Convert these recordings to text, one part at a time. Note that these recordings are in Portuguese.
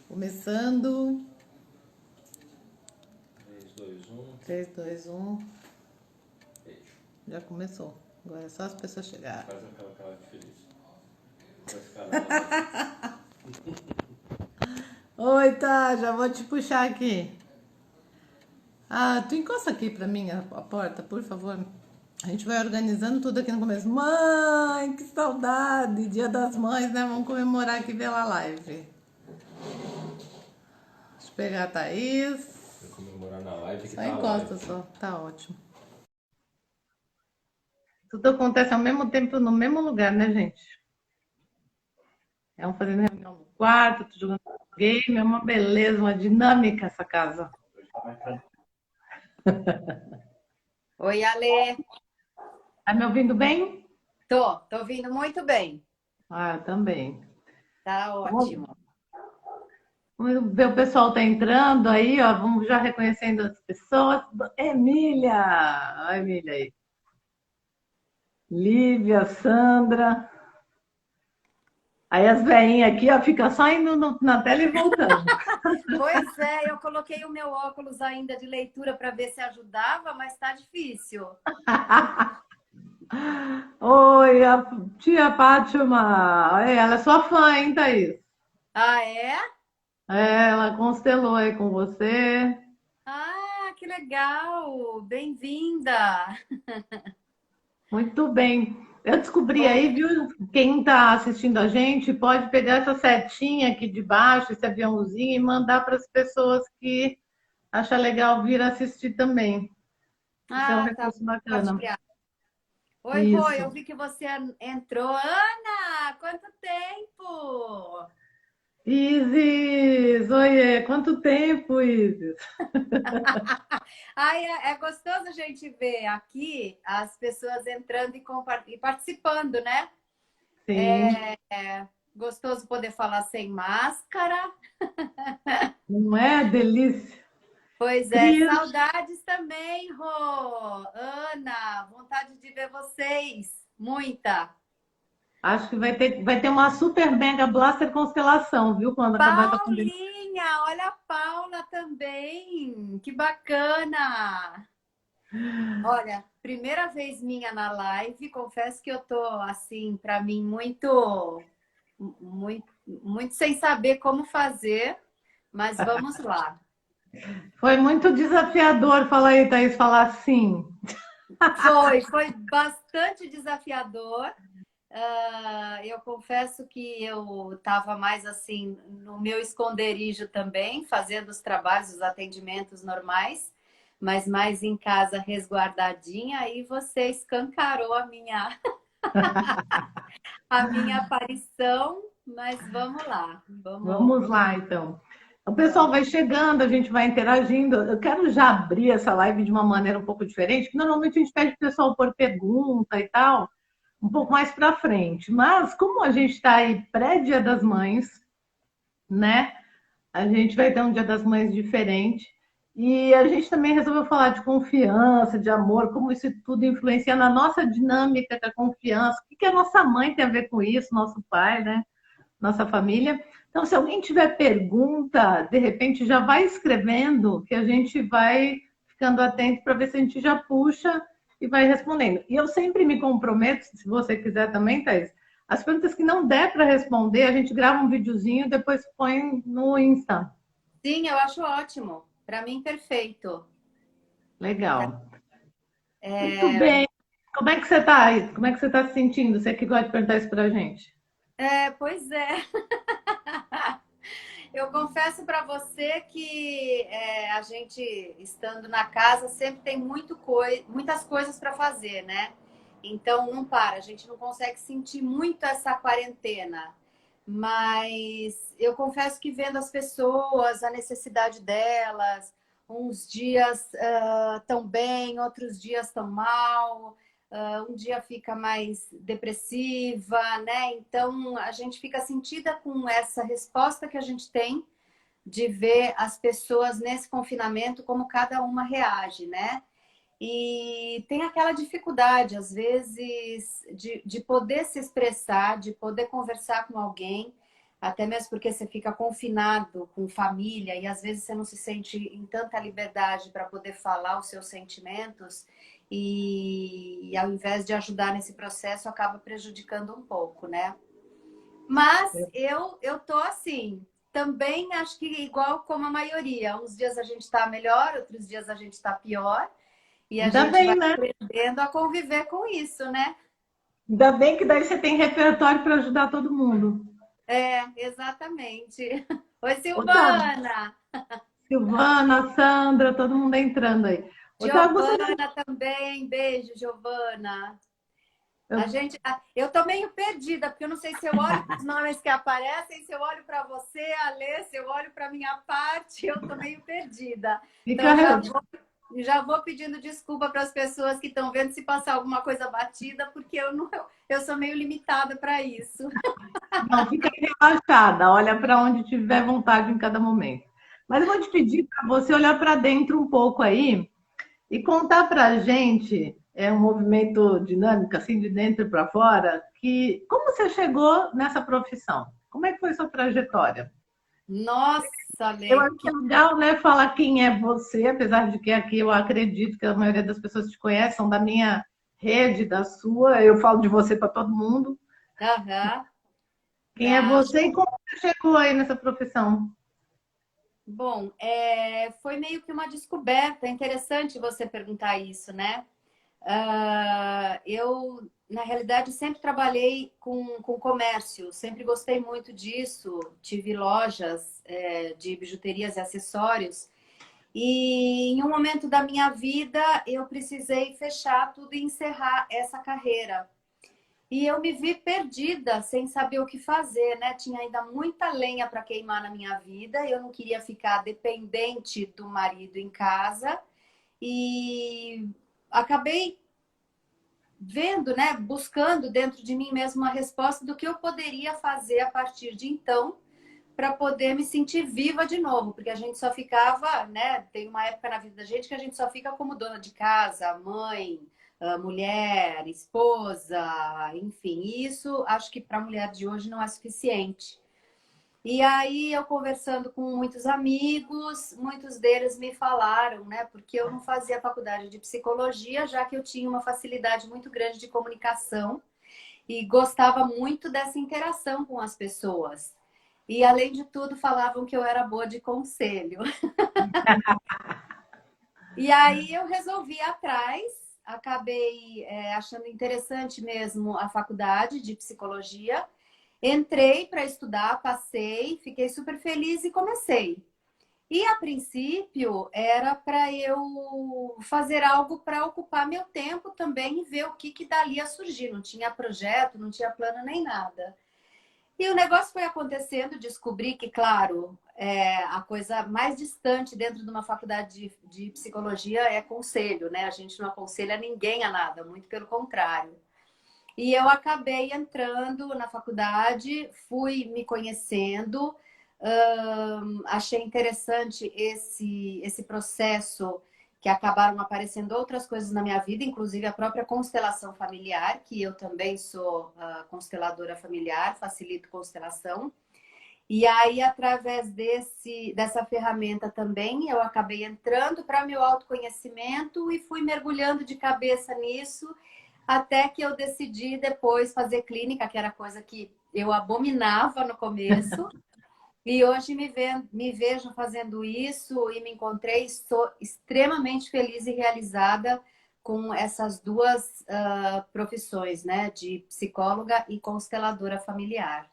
Começando. 3, 2, 1. 3, 2, 1. Beijo. Já começou. Agora é só as pessoas chegarem. Faz aquela cara de feliz. Com esse cara da live. Oi, tá, já vou te puxar aqui. Ah, tu encosta aqui pra mim a porta, por favor. A gente vai organizando tudo aqui no começo. Mãe, que saudade! Dia das Mães, né? Vamos comemorar aqui pela live. Deixa eu pegar a Thaís. Vou comemorar na live que Só tá a encosta live. só, tá ótimo. Tudo acontece ao mesmo tempo no mesmo lugar, né, gente? É um fazendo reunião no quarto, outro jogando game, é uma beleza, uma dinâmica essa casa. Oi, Ale. Tá me ouvindo bem? Tô ouvindo muito bem. Ah, também. Tá Vamos ótimo. vamos ver o pessoal tá entrando aí, ó. Vamos já reconhecendo as pessoas. Emília! A Emília aí. Lívia, Sandra. Aí as veinhas aqui, ó, fica só indo na tela e voltando. Pois é, eu coloquei o meu óculos ainda de leitura para ver se ajudava, mas tá difícil. Oi, a tia Fátima. Ela é sua fã, hein, Thaís? Ah, é? Ela constelou aí com você. Ah, que legal! Bem-vinda! Muito bem. Eu descobri Oh, aí, viu? Quem está assistindo a gente pode pegar essa setinha aqui de baixo, esse aviãozinho, e mandar para as pessoas que acham legal vir assistir também. Isso é um ah, tá. recurso bacana. Compartilhar. Oi, Rô, eu Isso. vi que você entrou. Ana, quanto tempo! Isis! Oiê, quanto tempo, Isis? Ai, é gostoso a gente ver aqui as pessoas entrando e participando, né? Sim, Gostoso poder falar sem máscara. não é delícia? Pois é, Cris, saudades também, Rô. Ana, vontade de ver vocês. Muita. acho que vai ter uma super mega blaster constelação, viu? Quando acabar essa pandemia. Paulinha, olha a Paula também. Que bacana. Olha, primeira vez minha na live, confesso que eu tô assim, para mim muito sem saber como fazer, mas vamos lá. Foi muito desafiador, fala aí, Thaís, falar assim. Foi bastante desafiador. Eu confesso que eu estava mais assim no meu esconderijo também, fazendo os trabalhos, os atendimentos normais, mas mais em casa resguardadinha. Aí você escancarou a minha aparição, mas vamos lá, Vamos lá, então. O pessoal vamos. vai chegando, a gente vai interagindo. Eu quero já abrir essa live de uma maneira um pouco diferente, porque normalmente a gente pede o pessoal por pergunta e tal, um pouco mais para frente. Mas como a gente está aí pré-Dia das Mães, né? A gente vai ter um Dia das Mães diferente. E a gente também resolveu falar de confiança, de amor, como isso tudo influencia na nossa dinâmica da confiança. O que a nossa mãe tem a ver com isso, nosso pai, né? Nossa família. Então, se alguém tiver pergunta, de repente já vai escrevendo, que a gente vai ficando atento para ver se a gente já puxa e vai respondendo. E eu sempre me comprometo, se você quiser também, Thaís, as perguntas que não der para responder, a gente grava um videozinho e depois põe no Insta. Sim, eu acho ótimo. Para mim, perfeito. Legal. Muito É, bem. Como é que você está aí? Como é que você está se sentindo? Você que gosta de perguntar isso para a gente. pois é. Eu confesso para você que a gente, estando na casa, sempre tem muitas coisas para fazer, né? Então não para, a gente não consegue sentir muito essa quarentena. Mas eu confesso que vendo as pessoas, a necessidade delas, uns dias tão bem, outros dias tão mal, um dia fica mais depressiva, né? Então a gente fica sentida com essa resposta que a gente tem de ver as pessoas nesse confinamento, como cada uma reage, né? E tem aquela dificuldade, às vezes, de poder se expressar, de poder conversar com alguém. até mesmo porque você fica confinado com família e às vezes você não se sente em tanta liberdade para poder falar os seus sentimentos e ao invés de ajudar nesse processo acaba prejudicando um pouco, né? Mas eu tô assim, também acho que igual como a maioria, uns dias a gente está melhor, outros dias a gente está pior e a Ainda gente bem, vai né? aprendendo a conviver com isso, né? Ainda bem que daí você tem repertório para ajudar todo mundo. É, exatamente. Oi, Ô, Thiago, Silvana! Silvana, Sandra, todo mundo entrando aí. Ô, Thiago, Giovana também, beijo, Giovana. Eu tô meio perdida, porque eu não sei se eu olho para os nomes que aparecem, se eu olho para você, Alê, se eu olho para minha parte, eu tô meio perdida. Então, fica, já vou pedindo desculpa para as pessoas que estão vendo se passar alguma coisa batida, porque eu não, eu sou meio limitada para isso. não, fica relaxada, olha para onde tiver vontade em cada momento. Mas eu vou te pedir para você olhar para dentro um pouco aí e contar para a gente, é um movimento dinâmico, assim, de dentro para fora, que como você chegou nessa profissão? Como é que foi sua trajetória? Nossa, Eu Lê, acho que é legal, né, falar quem é você, apesar de que aqui eu acredito que a maioria das pessoas te conhecem, da minha rede, da sua, eu falo de você para todo mundo. aham, Quem é tá. você e como você chegou aí nessa profissão? Bom, foi meio que uma descoberta. É interessante você perguntar isso, né? Eu, na realidade, sempre trabalhei com comércio, sempre gostei muito disso. Tive lojas, de bijuterias e acessórios. E em um momento da minha vida, eu precisei fechar tudo e encerrar essa carreira. E eu me vi perdida, sem saber o que fazer, né? Tinha ainda muita lenha para queimar na minha vida. Eu não queria ficar dependente do marido em casa. E acabei vendo, né, buscando dentro de mim mesma uma resposta do que eu poderia fazer a partir de então para poder me sentir viva de novo, porque a gente só ficava, né, tem uma época na vida da gente que a gente só fica como dona de casa, mãe, mulher, esposa, enfim, e isso acho que para a mulher de hoje não é suficiente. E aí eu conversando com muitos amigos, muitos deles me falaram, né, porque eu não fazia faculdade de psicologia, já que eu tinha uma facilidade muito grande de comunicação e gostava muito dessa interação com as pessoas. E além de tudo, falavam que eu era boa de conselho. E aí eu resolvi ir atrás, acabei achando interessante mesmo a faculdade de psicologia. Entrei para estudar, passei, fiquei super feliz e comecei. E a princípio era para eu fazer algo para ocupar meu tempo também e ver o que dali ia surgir. Não tinha projeto, não tinha plano nem nada. E o negócio foi acontecendo, descobri que, claro, a coisa mais distante dentro de uma faculdade de psicologia é conselho, né? A gente não aconselha ninguém a nada, muito pelo contrário. E eu acabei entrando na faculdade, fui me conhecendo, achei interessante esse processo que acabaram aparecendo outras coisas na minha vida, inclusive a própria constelação familiar, que eu também sou consteladora familiar, facilito constelação. E aí, através dessa ferramenta também, eu acabei entrando para meu autoconhecimento e fui mergulhando de cabeça nisso, até que eu decidi depois fazer clínica, que era coisa que eu abominava no começo. E hoje me vejo fazendo isso e me encontrei, estou extremamente feliz e realizada com essas duas profissões, né? De psicóloga e consteladora familiar.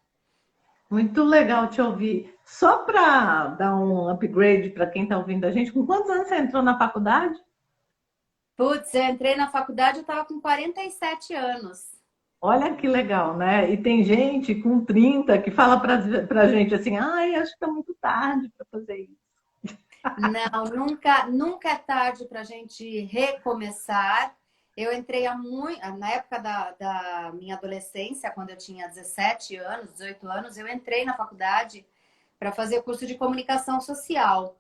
Muito legal te ouvir. Só para dar um upgrade para quem está ouvindo a gente, com quantos anos você entrou na faculdade? Putz, eu entrei na faculdade, eu estava com 47 anos. Olha que legal, né? E tem gente com 30 que fala para a gente assim, ai, acho que está muito tarde para fazer isso. Não, nunca é tarde para a gente recomeçar. Eu entrei na época da minha adolescência, quando eu tinha 17 anos, 18 anos, eu entrei na faculdade para fazer o curso de comunicação social,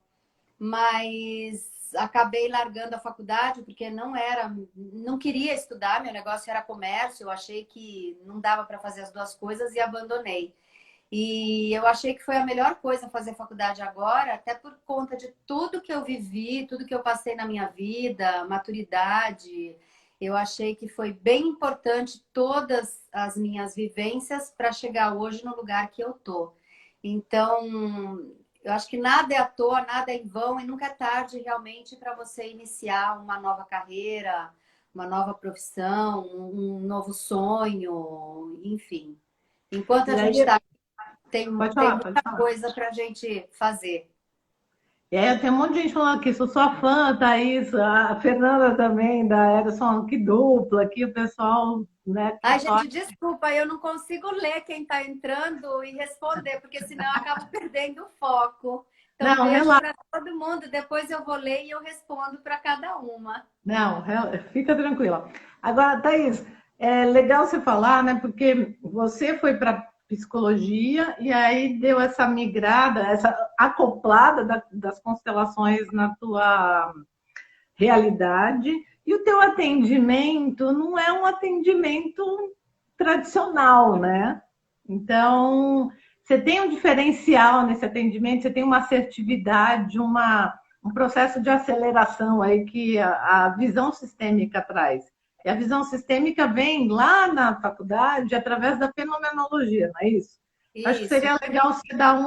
mas acabei largando a faculdade porque não queria estudar, meu negócio era comércio, eu achei que não dava para fazer as duas coisas e abandonei. E eu achei que foi a melhor coisa fazer faculdade agora, até por conta de tudo que eu vivi, tudo que eu passei na minha vida, maturidade. Eu achei que foi bem importante todas as minhas vivências para chegar hoje no lugar que eu tô. Então, eu acho que nada é à toa, nada é em vão e nunca é tarde realmente para você iniciar uma nova carreira, uma nova profissão, um novo sonho, enfim. Enquanto a E gente aí, está pode tem falar, pode muita falar. coisa para a gente fazer. E aí, tem um monte de gente falando aqui, sou sua fã, Thaís, a Fernanda também, da Edson, que dupla, aqui o pessoal, né, que Ai, só... gente, desculpa, eu não consigo ler quem está entrando e responder, porque senão eu acabo perdendo o foco. Então, Não, beijo relaxa, para todo mundo. Depois eu vou ler e eu respondo para cada uma. não, fica tranquila. Agora, Thaís, é legal você falar, né, porque você foi para psicologia e aí deu essa migrada, essa acoplada das constelações na tua realidade, e o teu atendimento não é um atendimento tradicional, né? Então, você tem um diferencial nesse atendimento, você tem uma assertividade, um processo de aceleração aí que a visão sistêmica traz. E a visão sistêmica vem lá na faculdade através da fenomenologia, não é isso? Acho que Isso. seria legal você dar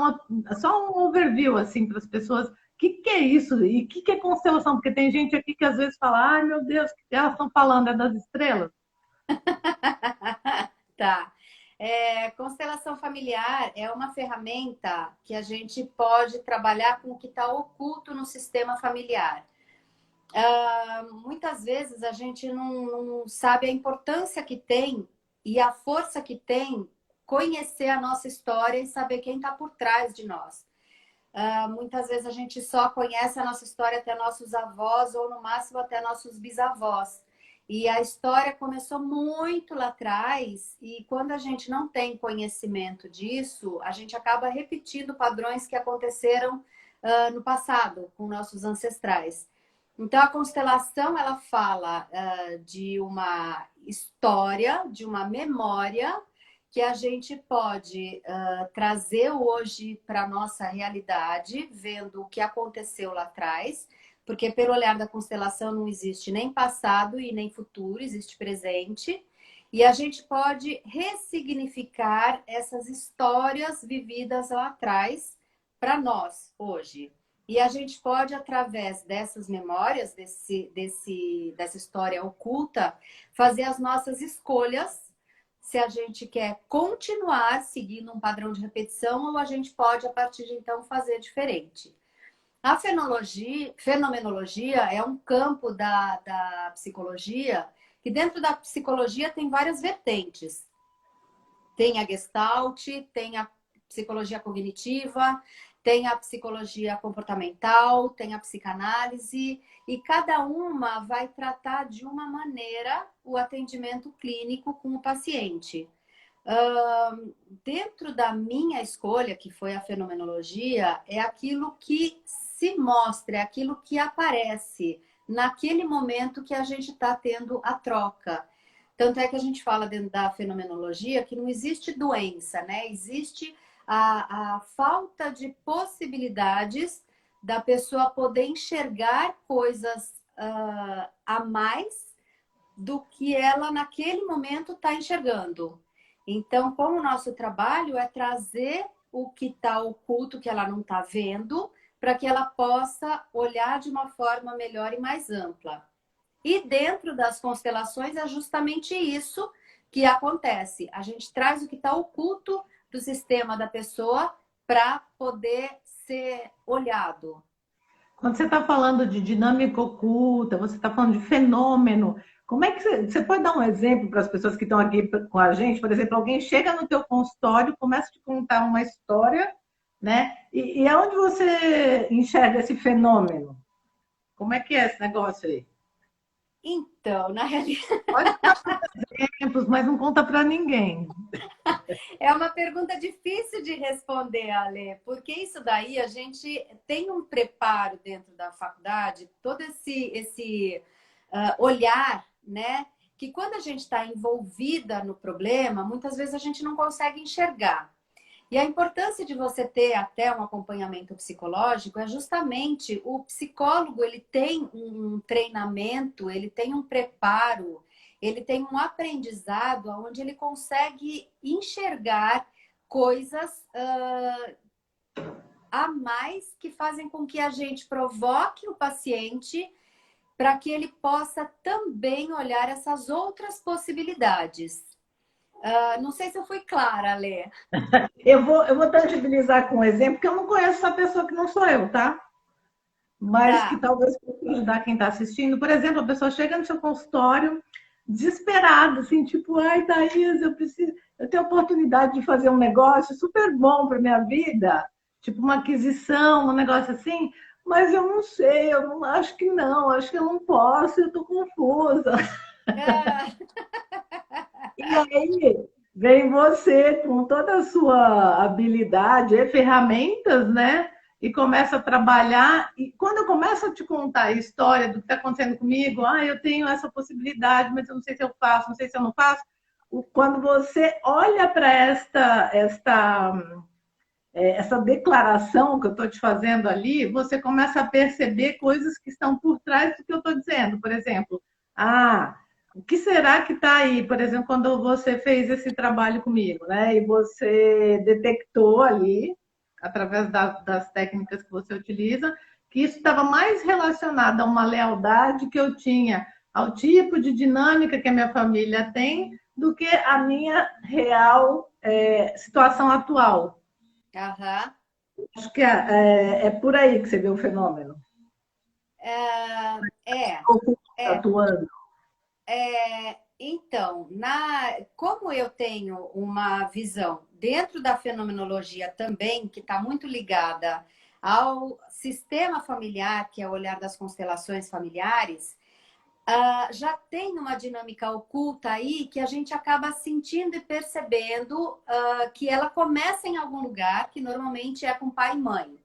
só um overview assim para as pessoas que é isso? E o que é constelação? Porque tem gente aqui que às vezes fala, ai meu Deus, o que elas estão falando? É das estrelas? Tá. Constelação familiar é uma ferramenta que a gente pode trabalhar com o que está oculto no sistema familiar. Muitas vezes a gente não sabe a importância que tem e a força que tem conhecer a nossa história e saber quem está por trás de nós. Muitas vezes a gente só conhece a nossa história até nossos avós ou no máximo até nossos bisavós. E a história começou muito lá atrás e quando a gente não tem conhecimento disso, a gente acaba repetindo padrões que aconteceram no passado com nossos ancestrais. Então a constelação ela fala de uma história, de uma memória que a gente pode trazer hoje para a nossa realidade, vendo o que aconteceu lá atrás, porque pelo olhar da constelação não existe nem passado e nem futuro, existe presente. E a gente pode ressignificar essas histórias vividas lá atrás para nós hoje. E a gente pode, através dessas memórias, dessa história oculta, fazer as nossas escolhas se a gente quer continuar seguindo um padrão de repetição ou a gente pode, a partir de então, fazer diferente. A fenomenologia é um campo da psicologia que dentro da psicologia tem várias vertentes. Tem a Gestalt, tem a psicologia cognitiva, tem a psicologia comportamental, tem a psicanálise, e cada uma vai tratar de uma maneira o atendimento clínico com o paciente. Dentro da minha escolha, que foi a fenomenologia, é aquilo que se mostra, é aquilo que aparece naquele momento que a gente está tendo a troca. Tanto é que a gente fala dentro da fenomenologia que não existe doença, né? Existe a falta de possibilidades da pessoa poder enxergar coisas a mais do que ela naquele momento está enxergando. Então, como o nosso trabalho é trazer o que está oculto, que ela não está vendo, para que ela possa olhar de uma forma melhor e mais ampla. E dentro das constelações é justamente isso que acontece. A gente traz o que está oculto do sistema da pessoa para poder ser olhado. Quando você está falando de dinâmica oculta, você está falando de fenômeno, como é que você pode dar um exemplo para as pessoas que estão aqui com a gente? Por exemplo, alguém chega no teu consultório, começa a te contar uma história, né? E aonde você enxerga esse fenômeno? Como é que é esse negócio aí? Então, na realidade, Pode dar exemplos, mas não conta para ninguém. é uma pergunta difícil de responder, Ale, porque isso daí a gente tem um preparo dentro da faculdade, todo esse olhar, né? Que quando a gente está envolvida no problema, muitas vezes a gente não consegue enxergar. E a importância de você ter até um acompanhamento psicológico é justamente o psicólogo, ele tem um treinamento, ele tem um preparo, ele tem um aprendizado onde ele consegue enxergar coisas a mais que fazem com que a gente provoque o paciente para que ele possa também olhar essas outras possibilidades. Não sei se eu fui clara, Lê. Eu vou tangibilizar com um exemplo, porque eu não conheço essa pessoa que não sou eu, tá? Mas que Tá. talvez possa ajudar quem está assistindo. Por exemplo, a pessoa chega no seu consultório desesperada, assim, tipo, ai, Thaís, eu tenho a oportunidade de fazer um negócio super bom para minha vida, tipo uma aquisição, um negócio assim, mas eu não sei, eu não acho que não, acho que eu não posso, eu estou confusa. Ah, E aí vem você com toda a sua habilidade e ferramentas, né? E começa a trabalhar. E quando eu começo a te contar a história do que está acontecendo comigo, eu tenho essa possibilidade, mas eu não sei se eu faço, não sei se eu não faço. Quando você olha para essa declaração que eu estou te fazendo ali, você começa a perceber coisas que estão por trás do que eu estou dizendo. Por exemplo, o que será que está aí? Por exemplo, quando você fez esse trabalho comigo, né? E você detectou ali, através das técnicas que você utiliza, que isso estava mais relacionado a uma lealdade que eu tinha ao tipo de dinâmica que a minha família tem do que a minha real situação atual. aham. Acho que é por aí que você vê o fenômeno. É, Ou como está é. atuando. Então, como eu tenho uma visão dentro da fenomenologia também, que está muito ligada ao sistema familiar, que é o olhar das constelações familiares, já tem uma dinâmica oculta aí que a gente acaba sentindo e percebendo que ela começa em algum lugar, que normalmente é com pai e mãe.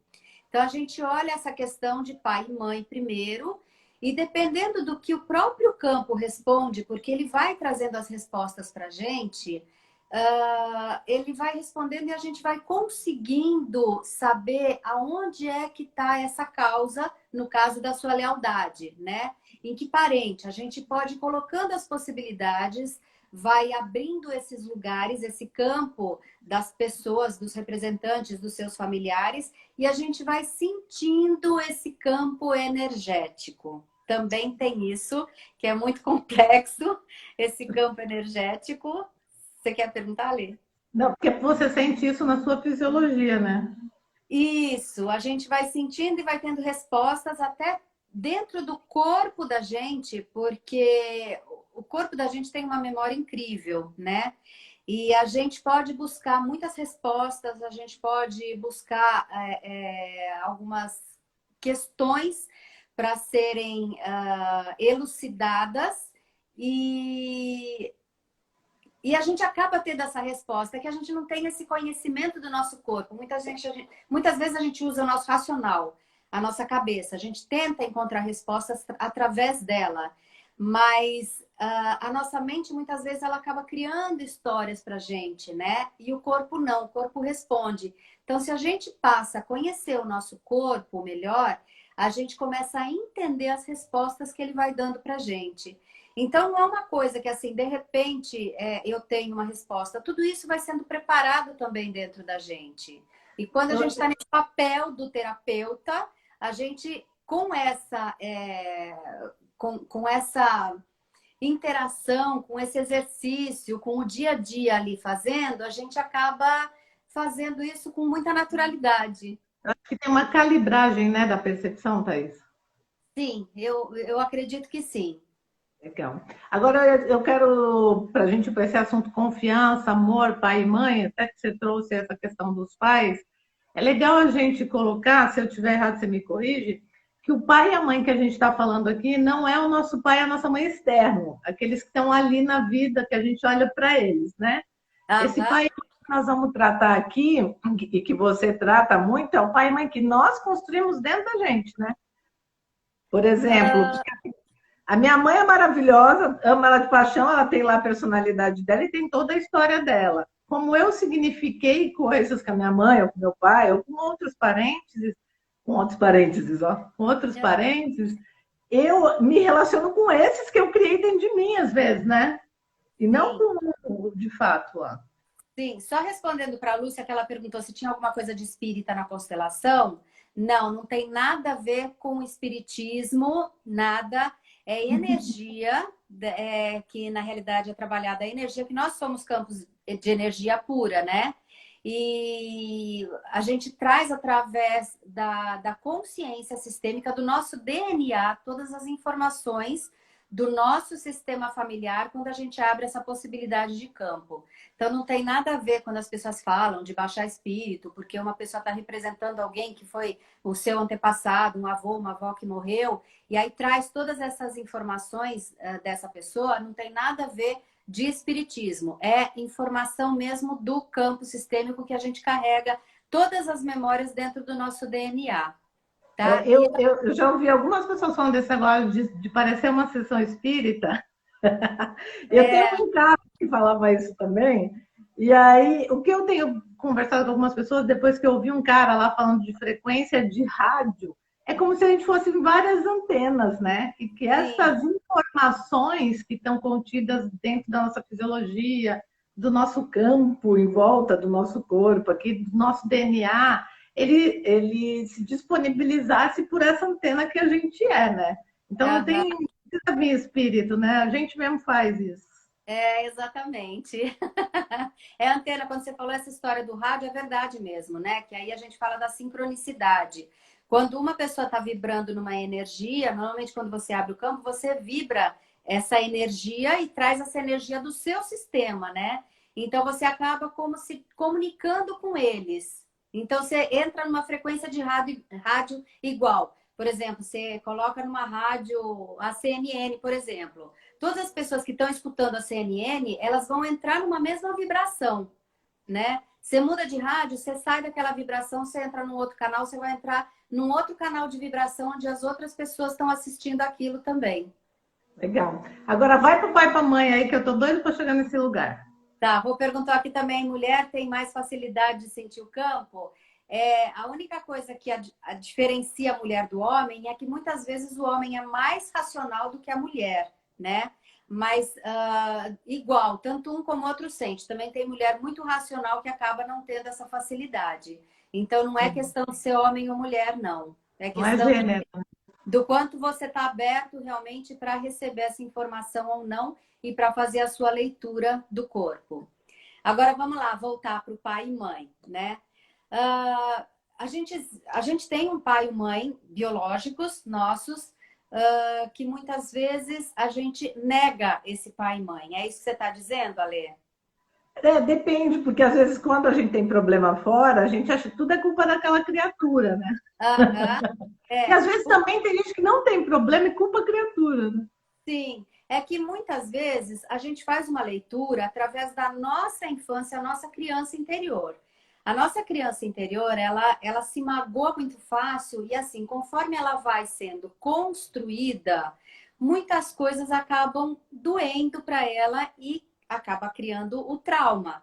Então, a gente olha essa questão de pai e mãe primeiro, e dependendo do que o próprio campo responde, porque ele vai trazendo as respostas para a gente, ele vai respondendo e a gente vai conseguindo saber aonde é que está essa causa, no caso da sua lealdade, né? Em que parente? A gente pode ir colocando as possibilidades, vai abrindo esses lugares, esse campo das pessoas, dos representantes, dos seus familiares, e a gente vai sentindo esse campo energético. Também tem isso, que é muito complexo, esse campo energético. Você quer perguntar, Lê? Não, porque você sente isso na sua fisiologia, né? Isso, a gente vai sentindo e vai tendo respostas até dentro do corpo da gente, porque o corpo da gente tem uma memória incrível, né? E a gente pode buscar muitas respostas, a gente pode buscar algumas questões para serem elucidadas e a gente acaba tendo essa resposta, que a gente não tem esse conhecimento do nosso corpo. Muitas vezes a gente usa o nosso racional, a nossa cabeça. A gente tenta encontrar respostas através dela. Mas a nossa mente, muitas vezes, ela acaba criando histórias para a gente, né? E o corpo não, o corpo responde. Então, se a gente passa a conhecer o nosso corpo melhor, a gente começa a entender as respostas que ele vai dando para a gente. Então, não é uma coisa que, assim, de repente, eu tenho uma resposta. Tudo isso vai sendo preparado também dentro da gente. E quando a gente está nesse papel do terapeuta, a gente, com essa interação, com esse exercício, com o dia a dia ali fazendo, a gente acaba fazendo isso com muita naturalidade. Acho que tem uma calibragem, né, da percepção, Thaís. Sim, eu acredito que sim. Legal. Agora eu quero, para a gente ir para esse assunto confiança, amor, pai e mãe, até que você trouxe essa questão dos pais, é legal a gente colocar, se eu estiver errado, você me corrige, que o pai e a mãe que a gente está falando aqui não é o nosso pai e a nossa mãe externo, aqueles que estão ali na vida, que a gente olha para eles, né? Esse Aham. pai que nós vamos tratar aqui, e que você trata muito, é o pai e mãe que nós construímos dentro da gente, né? Por exemplo, a minha mãe é maravilhosa, amo ela de paixão, ela tem lá a personalidade dela e tem toda a história dela. como eu signifiquei coisas com a minha mãe, ou com meu pai, ou com outros parênteses, ó, com outros parênteses, eu me relaciono com esses que eu criei dentro de mim, às vezes, né? E não Sim. com o de fato lá. Sim, só respondendo para a Lúcia, que ela perguntou se tinha alguma coisa de espírita na constelação. Não, não tem nada a ver com espiritismo, nada. É energia, que na realidade é trabalhada a energia, que nós somos campos de energia pura, né? E a gente traz através da consciência sistêmica, do nosso DNA, todas as informações do nosso sistema familiar quando a gente abre essa possibilidade de campo. Então, não tem nada a ver quando as pessoas falam de baixar espírito, porque uma pessoa está representando alguém que foi o seu antepassado, um avô, uma avó que morreu, e aí traz todas essas informações dessa pessoa, não tem nada a ver de espiritismo. É informação mesmo do campo sistêmico que a gente carrega todas as memórias dentro do nosso DNA. Tá? Eu já ouvi algumas pessoas falando desse negócio de parecer uma sessão espírita. Eu tenho um cara que falava isso também. E aí, o que eu tenho conversado com algumas pessoas, depois que eu ouvi um cara lá falando de frequência de rádio, é como se a gente fosse em várias antenas, né? E que essas informações que estão contidas dentro da nossa fisiologia, do nosso campo em volta do nosso corpo, aqui do nosso DNA, ele se disponibilizasse por essa antena que a gente é, né? Então não tem precisa vir espírito, né? A gente mesmo faz isso. É, exatamente. É antena, quando você falou essa história do rádio, é verdade mesmo, né? Que aí a gente fala da sincronicidade. Quando uma pessoa está vibrando numa energia, normalmente quando você abre o campo, você vibra essa energia e traz essa energia do seu sistema, né? Então você acaba como se comunicando com eles. Então você entra numa frequência de rádio igual. Por exemplo, você coloca numa rádio, a CNN, por exemplo. Todas as pessoas que estão escutando a CNN, elas vão entrar numa mesma vibração, né? Você muda de rádio, você sai daquela vibração, você entra num outro canal, você vai entrar num outro canal de vibração onde as outras pessoas estão assistindo aquilo também. Legal. Agora vai pro pai e pra mãe aí, que eu tô doido para chegar nesse lugar. Tá, vou perguntar aqui também, mulher tem mais facilidade de sentir o campo? A única coisa que a diferencia a mulher do homem é que muitas vezes o homem é mais racional do que a mulher, né? Mas igual, tanto um como o outro sente. Também tem mulher muito racional que acaba não tendo essa facilidade. Então não é questão de ser homem ou mulher, não. É Não é questão gênero. do quanto você está aberto realmente para receber essa informação ou não e para fazer a sua leitura do corpo. Agora vamos lá, voltar para o pai e mãe, né? A gente tem um pai e mãe biológicos nossos, que muitas vezes a gente nega esse pai e mãe. É isso que você está dizendo, Alê? Depende, porque às vezes quando a gente tem problema fora, a gente acha que tudo é culpa daquela criatura, né? E às vezes também tem gente que não tem problema e culpa a criatura, né? Sim, é que muitas vezes a gente faz uma leitura através da nossa infância, a nossa criança interior. A nossa criança interior, ela se magoa muito fácil e assim, conforme ela vai sendo construída, muitas coisas acabam doendo para ela e acaba criando o trauma,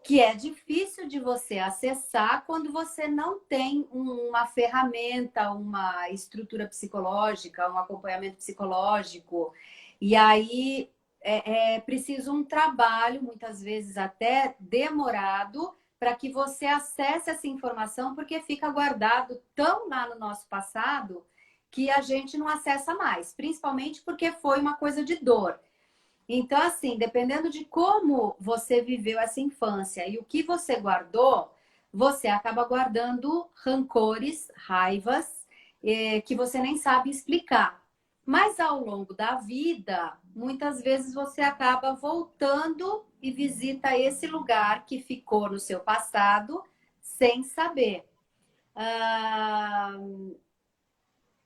que é difícil de você acessar quando você não tem uma ferramenta, uma estrutura psicológica, um acompanhamento psicológico. E aí é preciso um trabalho, muitas vezes até demorado, para que você acesse essa informação, porque fica guardado tão lá no nosso passado que a gente não acessa mais, principalmente porque foi uma coisa de dor. Então, assim, dependendo de como você viveu essa infância e o que você guardou, você acaba guardando rancores, raivas, que você nem sabe explicar. Mas ao longo da vida, muitas vezes você acaba voltando e visita esse lugar que ficou no seu passado sem saber.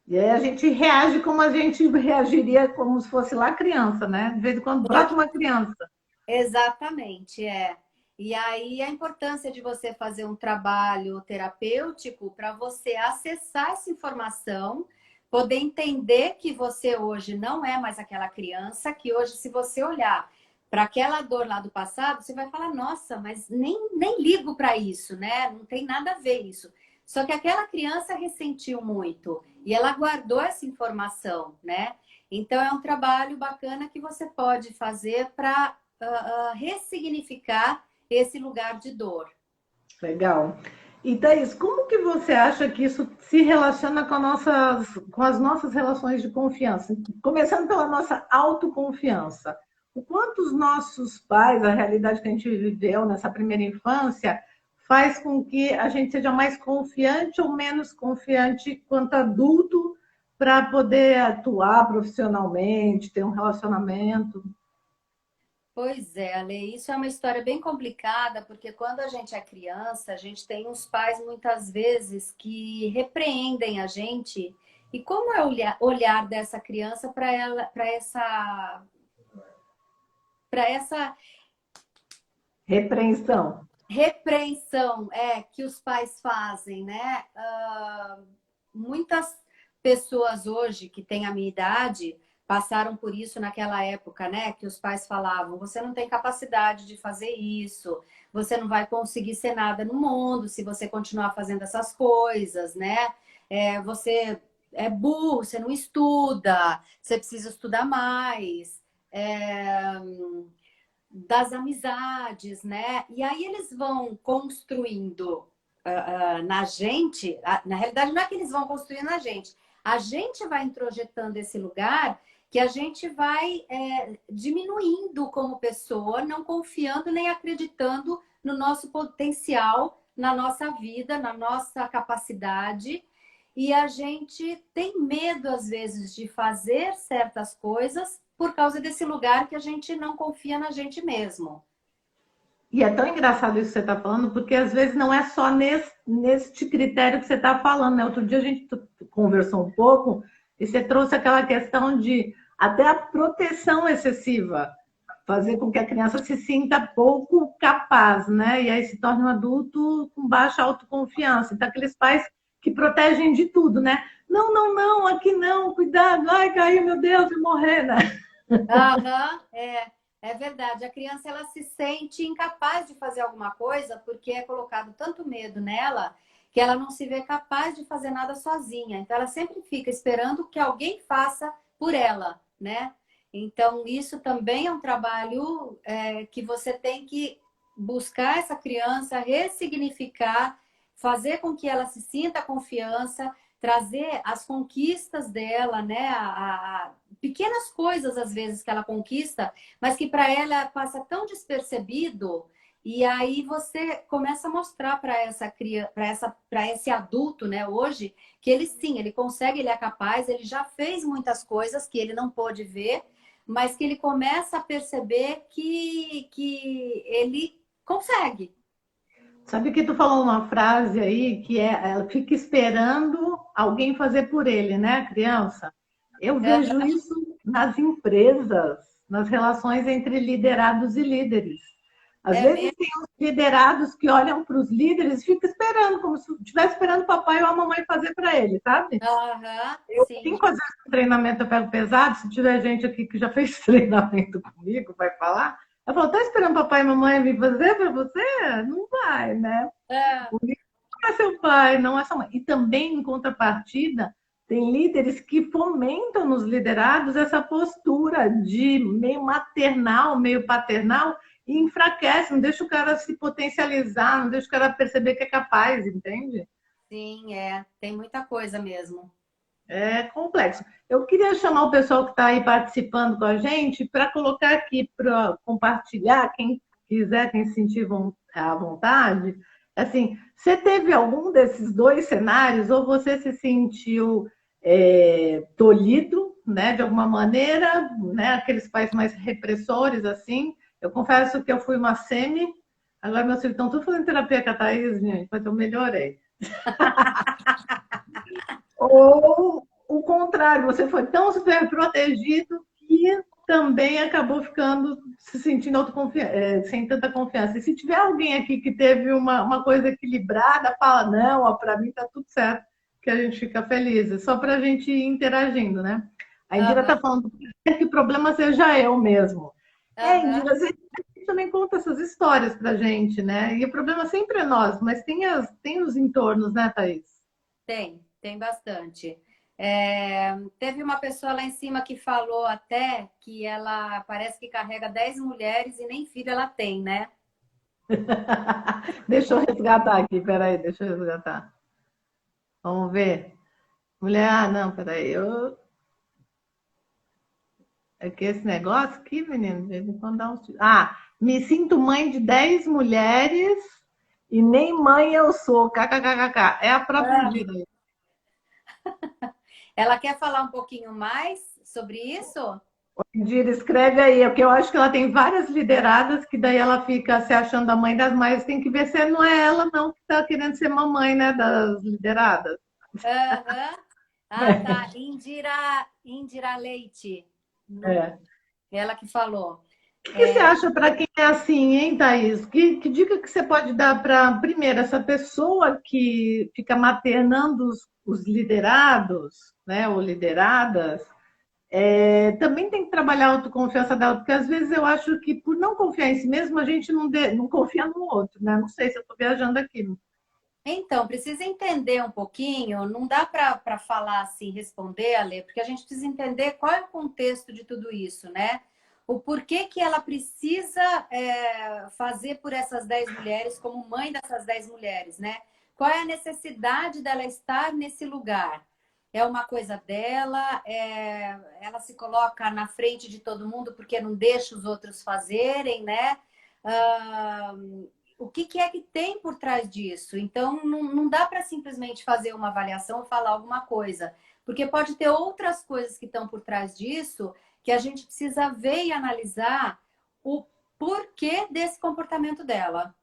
E aí a gente reage como a gente reagiria como se fosse lá criança, né? De vez em quando brota uma criança. Exatamente, é. E aí a importância de você fazer um trabalho terapêutico para você acessar essa informação, poder entender que você hoje não é mais aquela criança, que hoje, se você olhar para aquela dor lá do passado, você vai falar, nossa, mas nem ligo para isso, né? Não tem nada a ver isso. Só que aquela criança ressentiu muito e ela guardou essa informação, né? Então é um trabalho bacana que você pode fazer para ressignificar esse lugar de dor. Legal. E Thaís, como que você acha que isso se relaciona com as nossas relações de confiança? Começando pela nossa autoconfiança. O quanto os nossos pais, a realidade que a gente viveu nessa primeira infância, faz com que a gente seja mais confiante ou menos confiante quanto adulto para poder atuar profissionalmente, ter um relacionamento? Pois é, Ale, isso é uma história bem complicada, porque quando a gente é criança, a gente tem uns pais muitas vezes que repreendem a gente. E como é o olhar dessa criança para ela, para essa Repreensão. repreensão que os pais fazem, né? Muitas pessoas hoje que têm a minha idade passaram por isso naquela época, né? Que os pais falavam: você não tem capacidade de fazer isso, você não vai conseguir ser nada no mundo se você continuar fazendo essas coisas, né? Você é burro, você não estuda, você precisa estudar mais. Das amizades, né? E aí eles vão construindo na gente, na realidade não é que eles vão construir na gente, a gente vai introjetando esse lugar que a gente vai diminuindo como pessoa, não confiando nem acreditando no nosso potencial, na nossa vida, na nossa capacidade. E a gente tem medo, às vezes, de fazer certas coisas por causa desse lugar que a gente não confia na gente mesmo. E é tão engraçado isso que você está falando, porque às vezes não é só neste critério que você está falando, né? Outro dia a gente conversou um pouco e você trouxe aquela questão de até a proteção excessiva, fazer com que a criança se sinta pouco capaz, né? E aí se torna um adulto com baixa autoconfiança. Então, aqueles pais que protegem de tudo, né? Não, não, não, aqui não, cuidado, ai, caiu, meu Deus, vou morrer, né? Aham, é verdade. A criança ela se sente incapaz de fazer alguma coisa porque é colocado tanto medo nela que ela não se vê capaz de fazer nada sozinha. Então ela sempre fica esperando que alguém faça por ela, né? Então isso também é um trabalho que você tem que buscar essa criança, ressignificar, fazer com que ela se sinta confiança, trazer as conquistas dela, né? Pequenas coisas às vezes que ela conquista, mas que para ela passa tão despercebido. E aí você começa a mostrar para para esse adulto, né, hoje, que ele sim, ele consegue, ele é capaz, ele já fez muitas coisas que ele não pôde ver, mas que ele começa a perceber que ele consegue. Sabe que tu falou uma frase aí que ela fica esperando alguém fazer por ele, né, a criança? Eu vejo isso nas empresas, nas relações entre liderados e líderes. Às É vezes mesmo? tem os liderados que olham para os líderes e ficam esperando, como se estivesse esperando o papai ou a mamãe fazer para ele, sabe? Aham, Eu sim. tenho que fazer esse treinamento, eu pego pesado. Se tiver gente aqui que já fez treinamento comigo, vai falar. Eu falo, tá esperando papai e mamãe vir fazer para você? Não vai, né? É, O líder não é seu pai, não é sua mãe. E também, em contrapartida, tem líderes que fomentam nos liderados essa postura de meio maternal, meio paternal, e enfraquece, não deixa o cara se potencializar, não deixa o cara perceber que é capaz, entende? sim, tem muita coisa mesmo. É complexo. Eu queria chamar o pessoal que está aí participando com a gente para colocar aqui para compartilhar, quem quiser, quem se sentir à vontade. Assim, você teve algum desses dois cenários, ou você se sentiu tolhido, né, de alguma maneira, né, aqueles pais mais repressores, assim. Eu confesso que eu fui uma semi, agora meus filhos estão tudo fazendo terapia com a Thaís, gente, mas eu melhorei. Ou o contrário, você foi tão super protegido que também acabou ficando se sentindo sem tanta confiança. E se tiver alguém aqui que teve uma coisa equilibrada, fala, não, para mim tá tudo certo, que a gente fica feliz. É só para a gente ir interagindo, né? A Indira Aham. está falando que o problema seja eu mesmo. Aham. Indira, às vezes a gente também conta essas histórias pra gente, né? E o problema sempre é nós, mas tem os entornos, né, Thaís? Tem bastante. É, teve uma pessoa lá em cima que falou até que ela parece que carrega 10 mulheres e nem filho ela tem, né? Deixa eu resgatar aqui, peraí, deixa eu resgatar. Vamos ver. Mulher, não, peraí. É que esse negócio aqui, menino, de vez em quando dá uns. Me sinto mãe de 10 mulheres e nem mãe eu sou. KKKKK. É a própria Ah, Indira. ela quer falar um pouquinho mais sobre isso? Indira, escreve aí, porque eu acho que ela tem várias lideradas que daí ela fica se achando a mãe das mães. Tem que ver se não é ela, não, que está querendo ser mamãe, né, das lideradas. Aham. Ah, tá. Indira Leite. É. Ela que falou. O que você acha para quem é assim, hein, Thaís? Que dica que você pode dar para, primeiro, essa pessoa que fica maternando os liderados, né, ou lideradas, também tem que trabalhar a autoconfiança dela, porque às vezes eu acho que por não confiar em si mesmo, a gente não confia no outro, né? Não sei se eu estou viajando aqui. Então, precisa entender um pouquinho, não dá para falar assim, responder, Ale, porque a gente precisa entender qual é o contexto de tudo isso, né? O porquê que ela precisa fazer por essas 10 mulheres, como mãe dessas 10 mulheres, né? Qual é a necessidade dela estar nesse lugar? É uma coisa dela, ela se coloca na frente de todo mundo porque não deixa os outros fazerem, né? Ah, o que é que tem por trás disso? Então, não dá para simplesmente fazer uma avaliação ou falar alguma coisa, porque pode ter outras coisas que estão por trás disso que a gente precisa ver e analisar o porquê desse comportamento dela.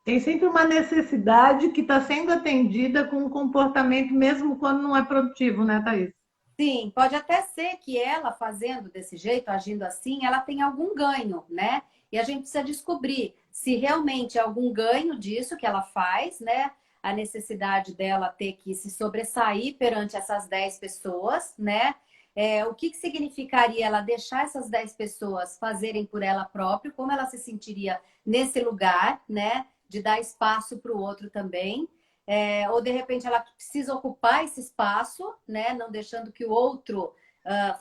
Tem sempre uma necessidade que está sendo atendida com um comportamento, mesmo quando não é produtivo, né, Thaís? Sim, pode até ser que ela fazendo desse jeito, agindo assim, ela tenha algum ganho, né? E a gente precisa descobrir se realmente é algum ganho disso que ela faz, né? A necessidade dela ter que se sobressair perante essas 10 pessoas, né? O que significaria ela deixar essas 10 pessoas fazerem por ela própria, como ela se sentiria nesse lugar, né? De dar espaço para o outro também. Ou de repente ela precisa ocupar esse espaço, né? Não deixando que o outro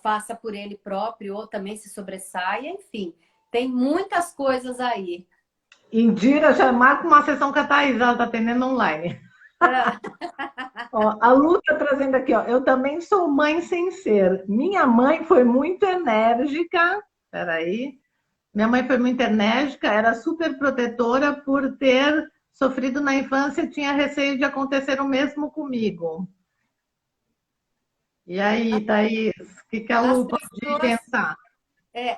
faça por ele próprio ou também se sobressaia, enfim, tem muitas coisas aí. Indira já marca uma sessão com a Thaís, ela está atendendo online. Ah, Ó, a Lu está trazendo aqui, ó. Eu também sou mãe sem ser. Minha mãe foi muito enérgica. Peraí. Minha mãe foi muito enérgica, era super protetora por ter sofrido na infância e tinha receio de acontecer o mesmo comigo. E aí, Thaís, o que a as Lu pode pessoas, pensar?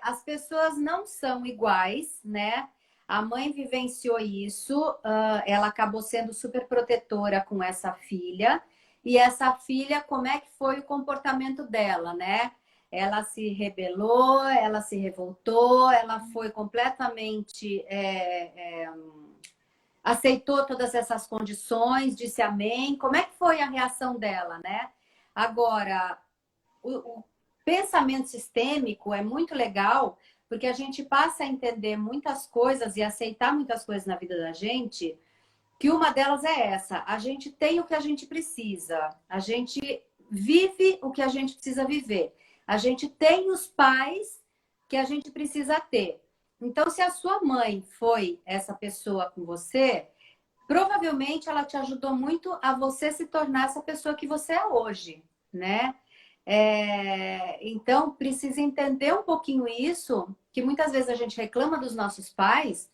as pessoas não são iguais, né? A mãe vivenciou isso, ela acabou sendo super protetora com essa filha. E essa filha, como é que foi o comportamento dela, né? Ela se rebelou, ela se revoltou, ela foi completamente aceitou todas essas condições, disse amém. Como é que foi a reação dela, né? Agora, o pensamento sistêmico é muito legal, porque a gente passa a entender muitas coisas e aceitar muitas coisas na vida da gente, que uma delas é essa: a gente tem o que a gente precisa, a gente vive o que a gente precisa viver, a gente tem os pais que a gente precisa ter. Então, se a sua mãe foi essa pessoa com você, provavelmente ela te ajudou muito a você se tornar essa pessoa que você é hoje, né? Então, precisa entender um pouquinho isso, que muitas vezes a gente reclama dos nossos pais,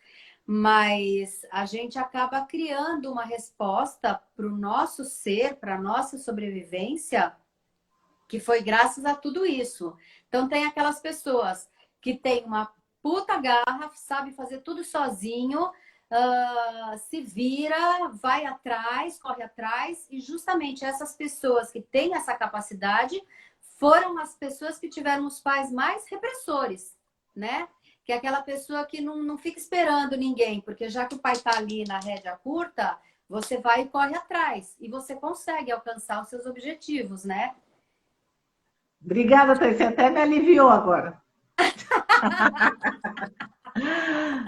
mas a gente acaba criando uma resposta para o nosso ser, para a nossa sobrevivência, que foi graças a tudo isso. Então, tem aquelas pessoas que têm uma puta garra, sabe fazer tudo sozinho, se vira, vai atrás, corre atrás, e justamente essas pessoas que têm essa capacidade foram as pessoas que tiveram os pais mais repressores, né? Que é aquela pessoa que não fica esperando ninguém, porque já que o pai está ali na rédea curta, você vai e corre atrás, e você consegue alcançar os seus objetivos, né? Obrigada, Thaís. Você até me aliviou agora.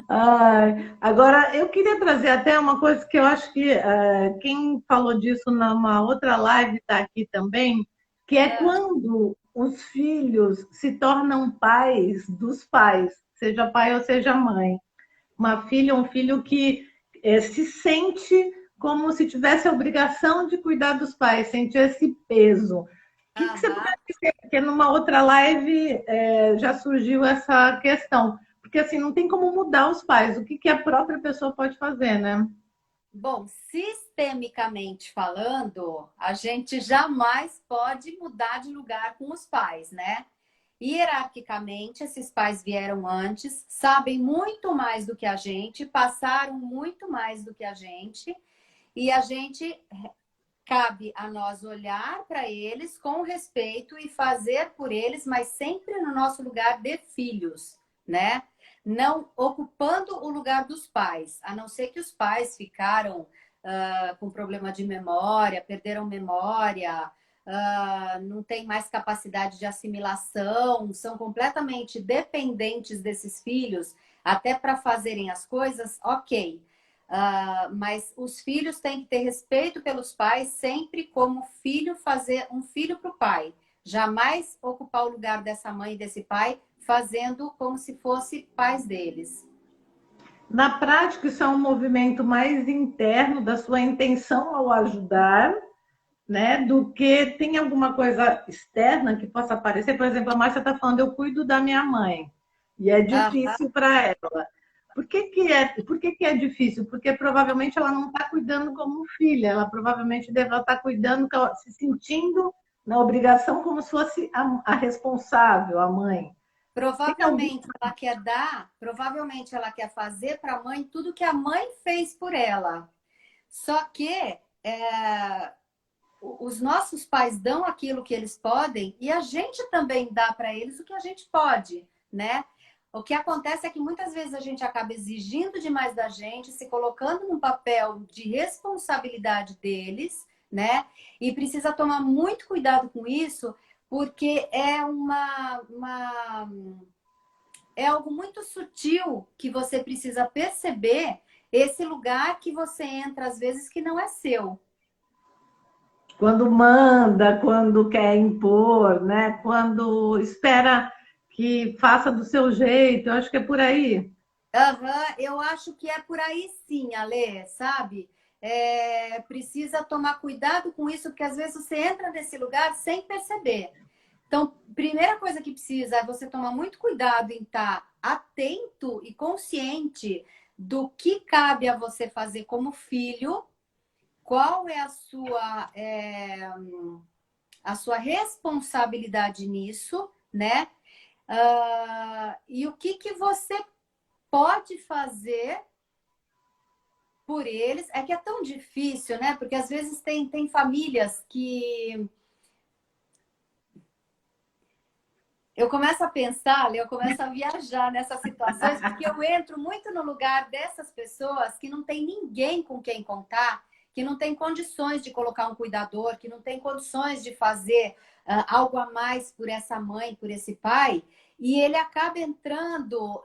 Ai, agora, eu queria trazer até uma coisa que eu acho que quem falou disso numa outra live está aqui também, que é Ah, quando os filhos se tornam pais dos pais, seja pai ou seja mãe. Uma filha, um filho que se sente como se tivesse a obrigação de cuidar dos pais, sente esse peso. O que você aham. pode dizer? Porque numa outra live já surgiu essa questão. Porque assim, não tem como mudar os pais. O que, que a própria pessoa pode fazer, né? Bom, sistemicamente falando, a gente jamais pode mudar de lugar com os pais, né? Hierarquicamente, esses pais vieram antes, sabem muito mais do que a gente, passaram muito mais do que a gente, e a gente cabe a nós olhar para eles com respeito e fazer por eles, mas sempre no nosso lugar de filhos, né? Não ocupando o lugar dos pais, a não ser que os pais ficaram com problema de memória, perderam memória, não tem mais capacidade de assimilação, são completamente dependentes desses filhos, até para fazerem as coisas, ok. Mas os filhos têm que ter respeito pelos pais, sempre como filho fazer um filho para o pai. Jamais ocupar o lugar dessa mãe e desse pai, fazendo como se fosse pais deles. Na prática, isso é um movimento mais interno da sua intenção ao ajudar, né? Do que tem alguma coisa externa que possa aparecer. Por exemplo, a Márcia está falando, eu cuido da minha mãe. E é Aham. difícil para ela. Por que que é difícil? Porque provavelmente ela não está cuidando como filha, ela provavelmente deve estar cuidando, se sentindo na obrigação como se fosse a responsável, a mãe. Tem algum... Provavelmente ela quer dar, provavelmente ela quer fazer para a mãe tudo que a mãe fez por ela. Só que os nossos pais dão aquilo que eles podem e a gente também dá para eles o que a gente pode, né? O que acontece é que muitas vezes a gente acaba exigindo demais da gente, se colocando num papel de responsabilidade deles, né? E precisa tomar muito cuidado com isso, porque é algo muito sutil que você precisa perceber esse lugar que você entra às vezes que não é seu. Quando manda, quando quer impor, né? Quando espera que faça do seu jeito, eu acho que é por aí. Aham, eu acho que é por aí sim, Alê, sabe? Precisa tomar cuidado com isso, porque às vezes você entra nesse lugar sem perceber. Então, primeira coisa que precisa é você tomar muito cuidado em estar atento e consciente do que cabe a você fazer como filho, qual é a sua responsabilidade nisso, né? E o que que você pode fazer por eles. É que é tão difícil, né? Porque às vezes tem famílias que eu começo a pensar, eu começo a viajar nessas situações, porque eu entro muito no lugar dessas pessoas que não tem ninguém com quem contar, que não tem condições de colocar um cuidador, que não tem condições de fazer algo a mais por essa mãe, por esse pai, e ele acaba entrando,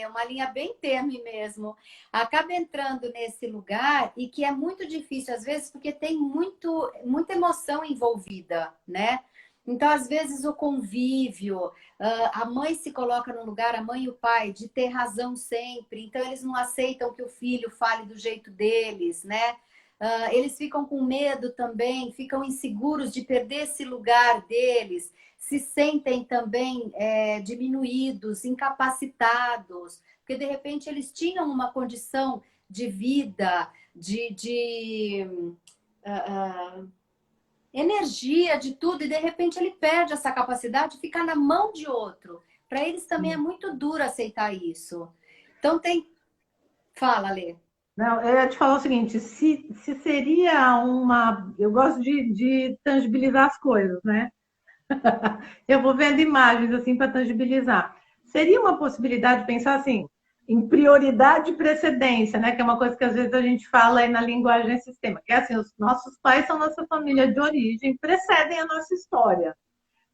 uma linha bem tênue mesmo, acaba entrando nesse lugar e que é muito difícil às vezes, porque tem muita emoção envolvida, né? Então, às vezes, o convívio, a mãe se coloca no lugar, a mãe e o pai, de ter razão sempre. Então, eles não aceitam que o filho fale do jeito deles, né? Eles ficam com medo também, ficam inseguros de perder esse lugar deles, se sentem também diminuídos, incapacitados, porque de repente eles tinham uma condição de vida, de energia de tudo, e de repente ele perde essa capacidade de ficar na mão de outro. Para eles também é muito duro aceitar isso. Então tem. Fala, Lê. Não, eu ia te falar o seguinte, se seria uma... Eu gosto de tangibilizar as coisas, né? Eu vou vendo imagens assim para tangibilizar. Seria uma possibilidade de pensar assim, em prioridade e precedência, né? Que é uma coisa que às vezes a gente fala aí na linguagem sistema, que é assim, os nossos pais são nossa família de origem, precedem a nossa história.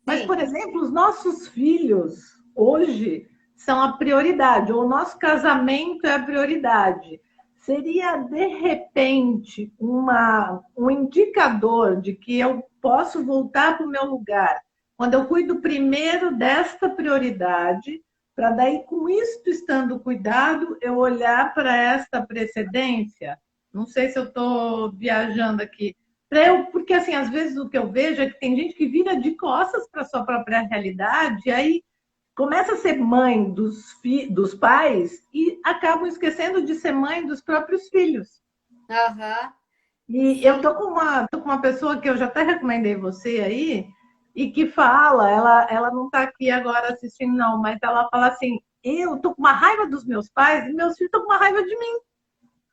Mas, por Sim. exemplo, os nossos filhos hoje são a prioridade, ou o nosso casamento é a prioridade. Seria, de repente, um indicador de que eu posso voltar para o meu lugar, quando eu cuido primeiro desta prioridade, para daí, com isto estando cuidado, eu olhar para esta precedência? Não sei se eu estou viajando aqui. Porque, assim, às vezes o que eu vejo é que tem gente que vira de costas para a sua própria realidade, e aí começa a ser mãe dos pais e acabam esquecendo de ser mãe dos próprios filhos. Aham. E eu Sim. tô com uma pessoa que eu já até recomendei você aí, e que fala, ela não está aqui agora assistindo, não, mas ela fala assim: eu tô com uma raiva dos meus pais e meus filhos estão com uma raiva de mim,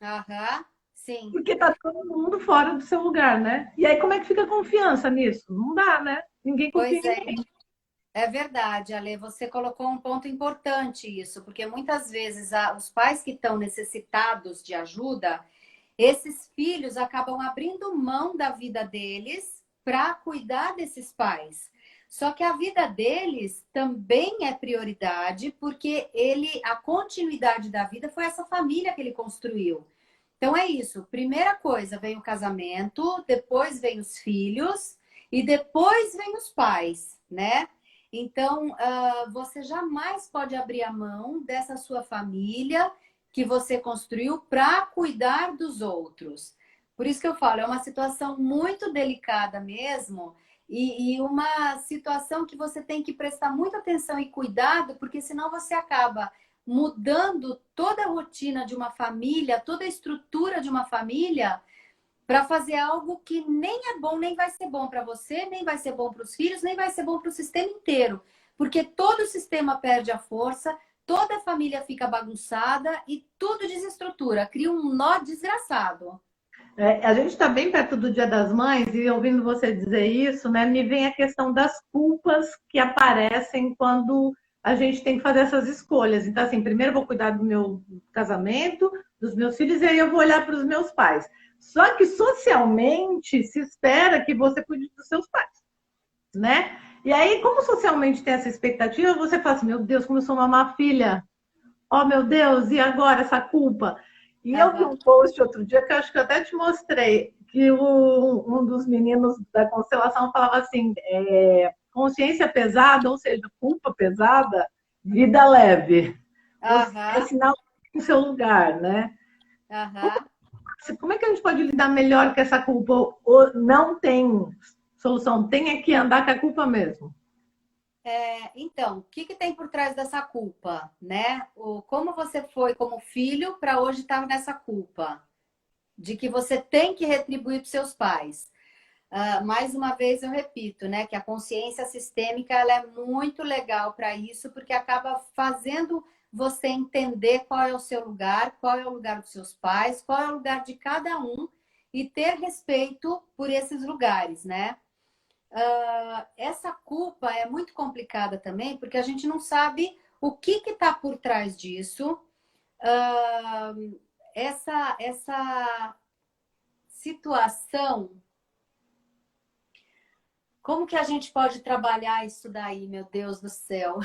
Aham. Sim. porque tá todo mundo fora do seu lugar, né? E aí, como é que fica a confiança nisso? Não dá, né? Ninguém confia Pois em é. ninguém. É verdade, Ale, você colocou um ponto importante isso, porque muitas vezes os pais que estão necessitados de ajuda, esses filhos acabam abrindo mão da vida deles para cuidar desses pais. Só que a vida deles também é prioridade, porque a continuidade da vida foi essa família que ele construiu. Então é isso. Primeira coisa, vem o casamento, depois vem os filhos e depois vem os pais, né? Então, você jamais pode abrir a mão dessa sua família que você construiu para cuidar dos outros. Por isso que eu falo, é uma situação muito delicada mesmo e uma situação que você tem que prestar muita atenção e cuidado, porque senão você acaba mudando toda a rotina de uma família, toda a estrutura de uma família para fazer algo que nem é bom, nem vai ser bom para você, nem vai ser bom para os filhos, nem vai ser bom para o sistema inteiro. Porque todo o sistema perde a força, toda a família fica bagunçada e tudo desestrutura, cria um nó desgraçado. A gente está bem perto do Dia das Mães e ouvindo você dizer isso, né, me vem a questão das culpas que aparecem quando a gente tem que fazer essas escolhas. Então, assim, primeiro eu vou cuidar do meu casamento, dos meus filhos, e aí eu vou olhar para os meus pais. Só que socialmente se espera que você cuide dos seus pais, né? E aí, como socialmente tem essa expectativa, você fala assim, meu Deus, como eu sou uma má filha, oh meu Deus, e agora essa culpa? E eu vi Aham. um post outro dia que eu acho que eu até te mostrei, que um dos meninos da constelação falava assim: consciência pesada, ou seja, culpa pesada, vida leve. É Aham. sinal do seu lugar, né? Aham. Como é que a gente pode lidar melhor com essa culpa? Ou não tem solução, tem que andar com a culpa mesmo. Então, o que tem por trás dessa culpa, né? Como você foi como filho para hoje estar nessa culpa de que você tem que retribuir para seus pais. Mais uma vez eu repito, né, que a consciência sistêmica ela é muito legal para isso, porque acaba fazendo você entender qual é o seu lugar, qual é o lugar dos seus pais, qual é o lugar de cada um e ter respeito por esses lugares, né? Essa culpa é muito complicada também, porque a gente não sabe o que está por trás disso. Essa situação, como que a gente pode trabalhar isso daí, meu Deus do céu?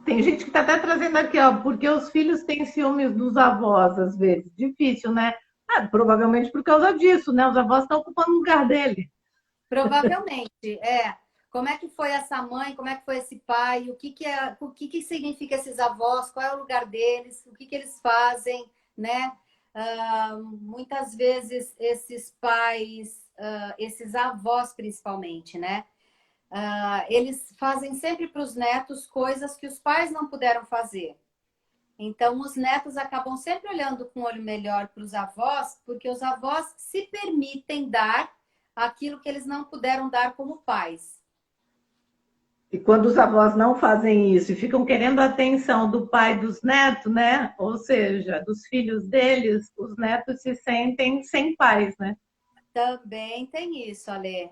Tem gente que está até trazendo aqui, ó, porque os filhos têm ciúmes dos avós, às vezes. Difícil, né? Provavelmente por causa disso, né? Os avós estão ocupando o lugar dele. Provavelmente, é. Como é que foi essa mãe? Como é que foi esse pai? O que significa esses avós? Qual é o lugar deles? O que eles fazem, né? Muitas vezes esses pais, esses avós principalmente, né? Eles fazem sempre para os netos coisas que os pais não puderam fazer. Então, os netos acabam sempre olhando com um olho melhor para os avós, porque os avós se permitem dar aquilo que eles não puderam dar como pais. E quando os avós não fazem isso e ficam querendo a atenção do pai e dos netos, né? Ou seja, dos filhos deles, os netos se sentem sem pais, né? Também tem isso, Ale.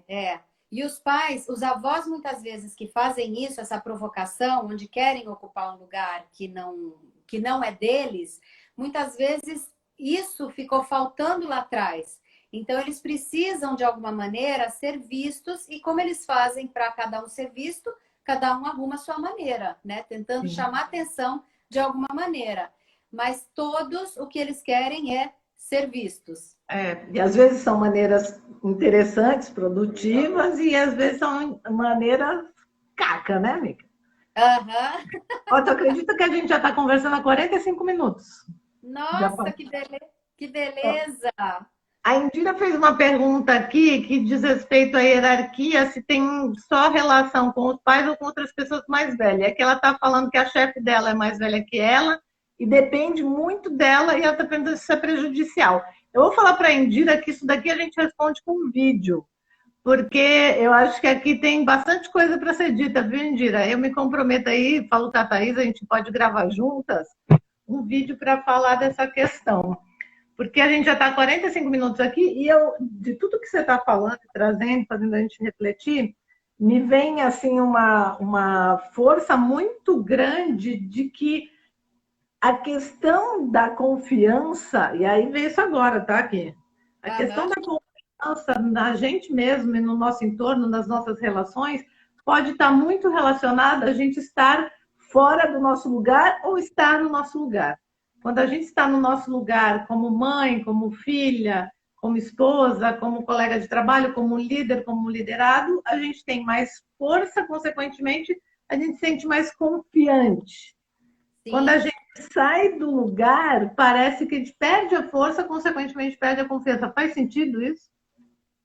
E os pais, os avós, muitas vezes que fazem isso, essa provocação, onde querem ocupar um lugar que não é deles, muitas vezes isso ficou faltando lá atrás. Então, eles precisam, de alguma maneira, ser vistos, e como eles fazem para cada um ser visto, cada um arruma a sua maneira, né? Tentando Sim. chamar atenção de alguma maneira. Mas todos o que eles querem é ser vistos. E às vezes são maneiras interessantes, produtivas, e às vezes são maneiras caca, né, amiga? Aham. Ó, tu acredita que a gente já está conversando há 45 minutos? Já Nossa, passou. que beleza! A Indira fez uma pergunta aqui que diz respeito à hierarquia, se tem só relação com os pais ou com outras pessoas mais velhas. É que ela está falando que a chefe dela é mais velha que ela e depende muito dela e ela está perguntando se isso é prejudicial. Eu vou falar para a Indira que isso daqui a gente responde com um vídeo, porque eu acho que aqui tem bastante coisa para ser dita, viu, Indira? Eu me comprometo aí, falo com a Thaís, a gente pode gravar juntas um vídeo para falar dessa questão. Porque a gente já está 45 minutos aqui e eu, de tudo que você está falando, trazendo, fazendo a gente refletir, me vem assim uma força muito grande de que a questão da confiança, e aí vem isso agora, tá aqui? A questão da confiança na gente mesmo e no nosso entorno, nas nossas relações, pode estar muito relacionada a gente estar fora do nosso lugar ou estar no nosso lugar. Quando a gente está no nosso lugar como mãe, como filha, como esposa, como colega de trabalho, como líder, como liderado, a gente tem mais força, consequentemente, a gente se sente mais confiante. Sim. Quando a gente sai do lugar, parece que a gente perde a força, consequentemente perde a confiança. Faz sentido isso?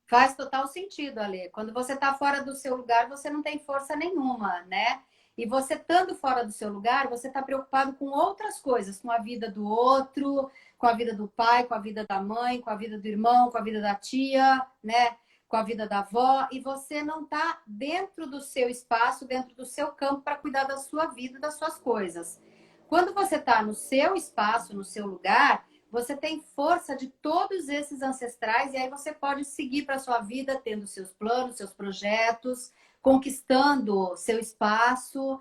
Faz total sentido, Ale. Quando você está fora do seu lugar, você não tem força nenhuma, né? E você estando fora do seu lugar, você está preocupado com outras coisas, com a vida do outro, com a vida do pai, com a vida da mãe, com a vida do irmão, com a vida da tia, né? Com a vida da avó. E você não está dentro do seu espaço, dentro do seu campo para cuidar da sua vida, das suas coisas. Quando você está no seu espaço, no seu lugar, você tem força de todos esses ancestrais e aí você pode seguir para a sua vida tendo seus planos, seus projetos, conquistando seu espaço,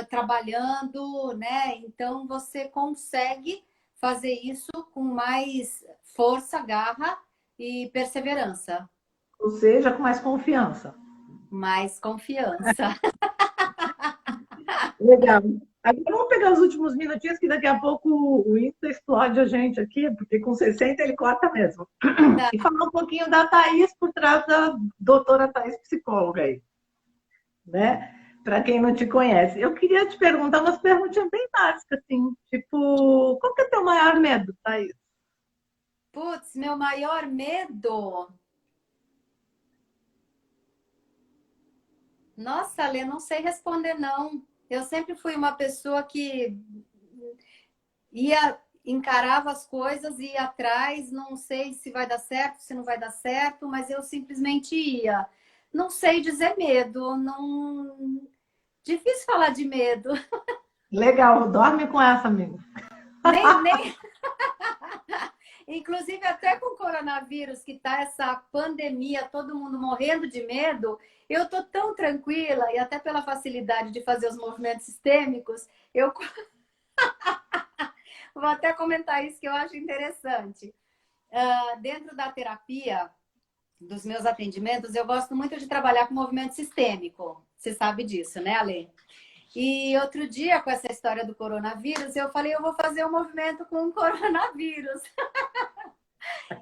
trabalhando, né? Então você consegue fazer isso com mais força, garra e perseverança. Ou seja, com mais confiança. Mais confiança. Legal. Agora vamos pegar os últimos minutinhos, que daqui a pouco o Insta explode a gente aqui, porque com 60 ele corta mesmo. Tá. E falar um pouquinho da Thaís por trás da doutora Thaís, psicóloga aí, né? Para quem não te conhece. Eu queria te perguntar umas perguntinhas bem básicas, assim, tipo, qual que é o teu maior medo, Thaís? Putz, meu maior medo. Nossa, Lê, não sei responder, não. Eu sempre fui uma pessoa que encarava as coisas, ia atrás, não sei se vai dar certo, se não vai dar certo, mas eu simplesmente ia. Não sei dizer medo, não... Difícil falar de medo. Legal, dorme com essa, amigo. Nem... Inclusive, até com o coronavírus, que tá essa pandemia, todo mundo morrendo de medo, eu tô tão tranquila, e até pela facilidade de fazer os movimentos sistêmicos, eu vou até comentar isso que eu acho interessante. Dentro da terapia, dos meus atendimentos, eu gosto muito de trabalhar com movimento sistêmico. Você sabe disso, né, Ale? E outro dia, com essa história do coronavírus, eu falei, eu vou fazer um movimento com o coronavírus.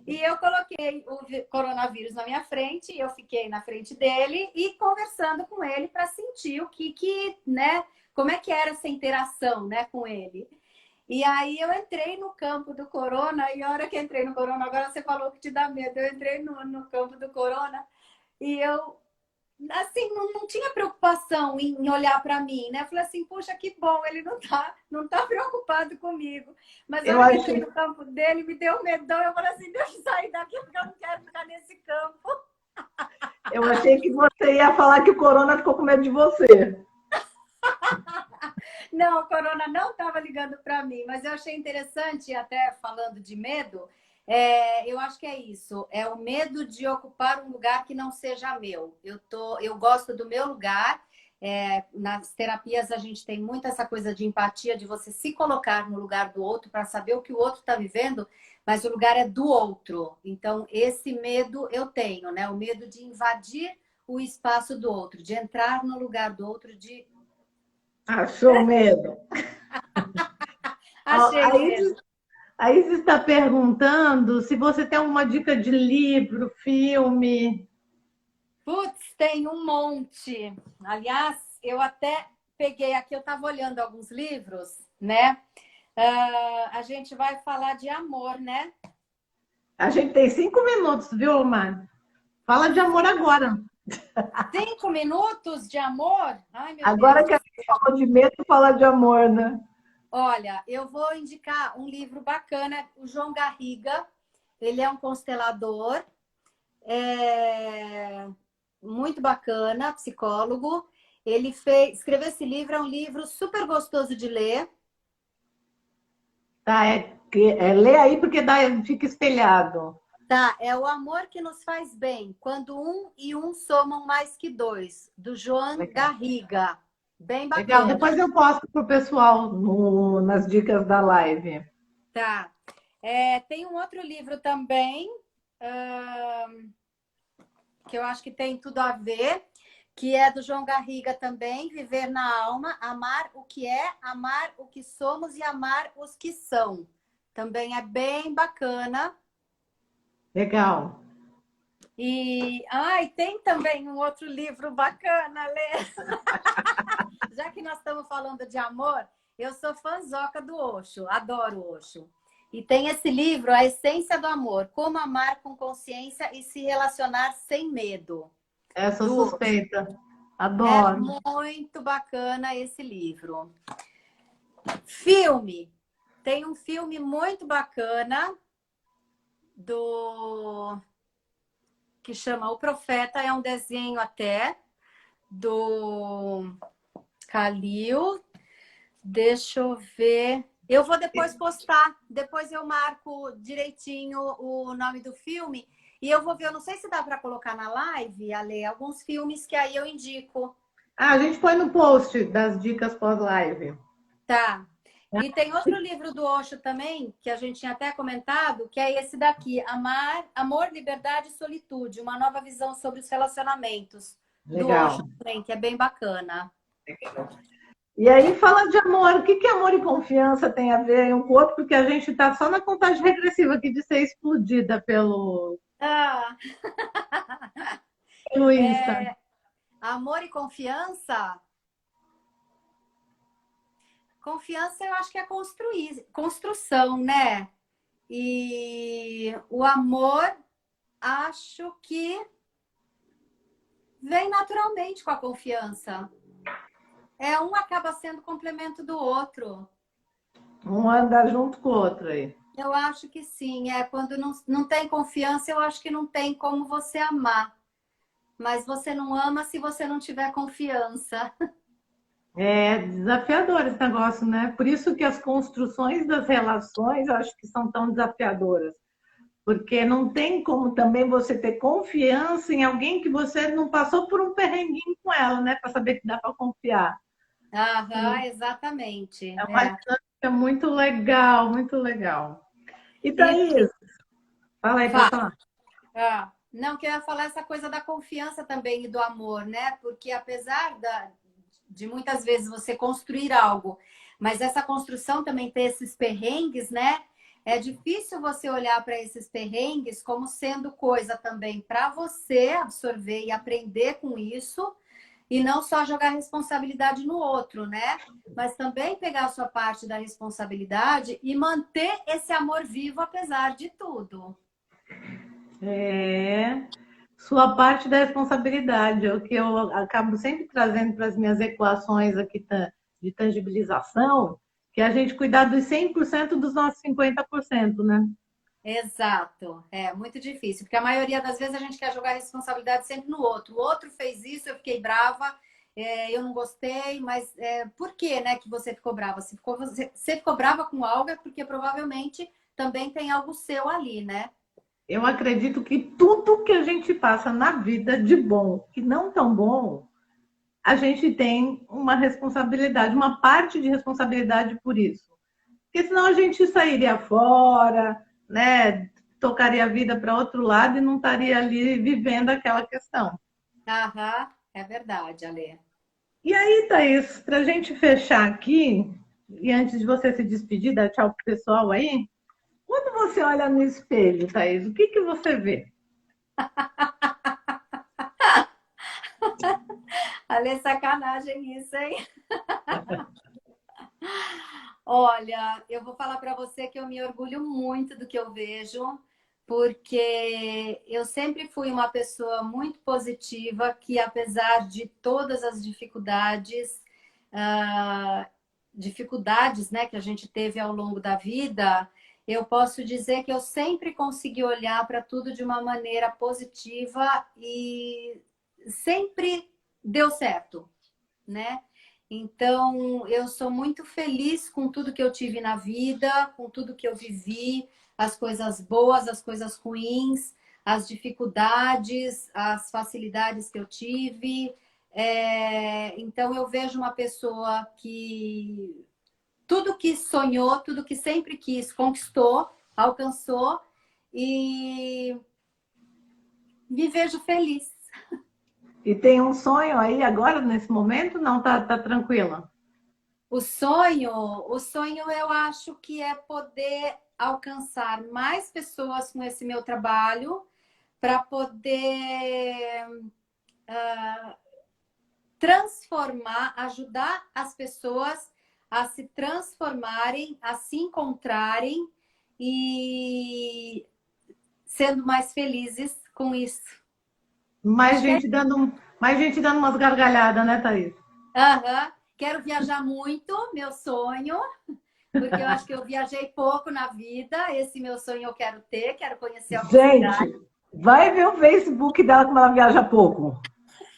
E eu coloquei o coronavírus na minha frente, eu fiquei na frente dele e conversando com ele para sentir o né, como é que era essa interação, né, com ele. E aí eu entrei no campo do corona, e a hora que entrei no corona, agora você falou que te dá medo, eu entrei no campo do corona e eu, assim, não tinha preocupação em olhar para mim, né? Eu falei assim, puxa, que bom, ele não tá preocupado comigo. Mas a hora que entrei no campo dele, me deu medão, eu falei assim, deixa eu sair daqui, porque eu não quero ficar nesse campo. Eu achei que você ia falar que o corona ficou com medo de você. Não, o corona não estava ligando para mim, mas eu achei interessante, até falando de medo, eu acho que é isso, é o medo de ocupar um lugar que não seja meu. Eu gosto do meu lugar, nas terapias a gente tem muito essa coisa de empatia, de você se colocar no lugar do outro para saber o que o outro está vivendo, mas o lugar é do outro. Então, esse medo eu tenho, né? O medo de invadir o espaço do outro, de entrar no lugar do outro, de... Achou medo. Ó, Achei mesmo. A Isis está perguntando se você tem alguma dica de livro, filme. Putz, tem um monte. Aliás, eu até peguei aqui, eu estava olhando alguns livros, né? A gente vai falar de amor, né? A gente tem 5 minutos, viu, Mari? Fala de amor agora. 5 minutos de amor? Ai, meu Agora Deus que do a gente falou de medo, fala de amor, né? Olha, eu vou indicar um livro bacana, o João Garriga. Ele é um constelador, muito bacana, psicólogo. Escreveu esse livro, é um livro super gostoso de ler. Tá, lê aí porque fica espelhado. Tá, é O Amor que Nos Faz Bem, quando um e um somam mais que dois, do João Legal. Garriga. Bem Legal, bacana. depois eu posto para o pessoal nas dicas da live. Tá. Tem um outro livro também, que eu acho que tem tudo a ver, que é do João Garriga também, Viver na Alma, amar o que é, amar o que somos e amar os que são. Também é bem bacana. Legal. E tem também um outro livro bacana, Lê. Já que nós estamos falando de amor, eu sou fãzoca do Osho, adoro Osho. E tem esse livro, A Essência do Amor, Como Amar com Consciência e Se Relacionar Sem Medo. Essa Do Osho. suspeita. É Adoro. muito bacana esse livro. Filme. Tem um filme muito bacana que chama O Profeta, é um desenho até do Kalil. Deixa eu ver. Eu vou depois postar, depois eu marco direitinho o nome do filme e eu vou ver, eu não sei se dá para colocar na live, Ale, alguns filmes que aí eu indico. A gente põe no post das dicas pós-live. Tá. E tem outro livro do Osho também, que a gente tinha até comentado, que é esse daqui, Amor, Liberdade e Solitude, uma nova visão sobre os relacionamentos. Legal. Do Osho também, que é bem bacana. E aí fala de amor. O que amor e confiança tem a ver um com o outro? Porque a gente está só na contagem regressiva aqui de ser explodida pelo Insta. Amor e confiança? Confiança eu acho que é construção, né? E o amor, acho que vem naturalmente com a confiança. Um acaba sendo complemento do outro. Um anda junto com o outro aí. Eu acho que sim. Quando não tem confiança, eu acho que não tem como você amar. Mas você não ama se você não tiver confiança. É desafiador esse negócio, né? Por isso que as construções das relações eu acho que são tão desafiadoras. Porque não tem como também você ter confiança em alguém que você não passou por um perrenguinho com ela, né? Para saber que dá para confiar. Aham, exatamente. É uma dinâmica muito legal, muito legal. E Thaís, fala aí, pode falar. Não, que eu ia falar essa coisa da confiança também e do amor, né? Porque apesar de muitas vezes você construir algo, mas essa construção também ter esses perrengues, né? É difícil você olhar para esses perrengues como sendo coisa também para você absorver e aprender com isso, e não só jogar responsabilidade no outro, né? Mas também pegar a sua parte da responsabilidade e manter esse amor vivo apesar de tudo. Sua parte da responsabilidade, é o que eu acabo sempre trazendo para as minhas equações aqui de tangibilização, que é a gente cuidar dos 100% dos nossos 50%, né? Exato, é muito difícil, porque a maioria das vezes a gente quer jogar a responsabilidade sempre no outro. O outro fez isso, eu fiquei brava, eu não gostei, mas por que, né, que você ficou brava? Você ficou brava com algo é porque provavelmente também tem algo seu ali, né? Eu acredito que tudo que a gente passa na vida de bom e não tão bom, a gente tem uma responsabilidade, uma parte de responsabilidade por isso. Porque senão a gente sairia fora, né? Tocaria a vida para outro lado e não estaria ali vivendo aquela questão. Aham, é verdade, Ale. E aí, Thaís, para a gente fechar aqui, e antes de você se despedir, dar tchau pro pessoal aí, quando você olha no espelho, Thaís, o que que você vê? Ale, sacanagem isso, hein? Olha, eu vou falar para você que eu me orgulho muito do que eu vejo, porque eu sempre fui uma pessoa muito positiva, que apesar de todas as dificuldades, ah, dificuldades, né, que a gente teve ao longo da vida, eu posso dizer que eu sempre consegui olhar para tudo de uma maneira positiva e sempre deu certo, né? Então, eu sou muito feliz com tudo que eu tive na vida, com tudo que eu vivi, as coisas boas, as coisas ruins, as dificuldades, as facilidades que eu tive. Então, eu vejo uma pessoa que tudo que sonhou, tudo que sempre quis, conquistou, alcançou e me vejo feliz. E tem um sonho aí agora, nesse momento? Não, tá tranquila? O sonho eu acho que é poder alcançar mais pessoas com esse meu trabalho para poder transformar, ajudar as pessoas a se transformarem, a se encontrarem e sendo mais felizes com isso. Mais Acho que é. gente dando umas gargalhadas, né, Thaís? Aham. Quero viajar muito, meu sonho, porque eu acho que eu viajei pouco na vida. Esse meu sonho eu quero ter, quero conhecer alguns lugares. Gente, vai ver o Facebook dela como ela viaja pouco.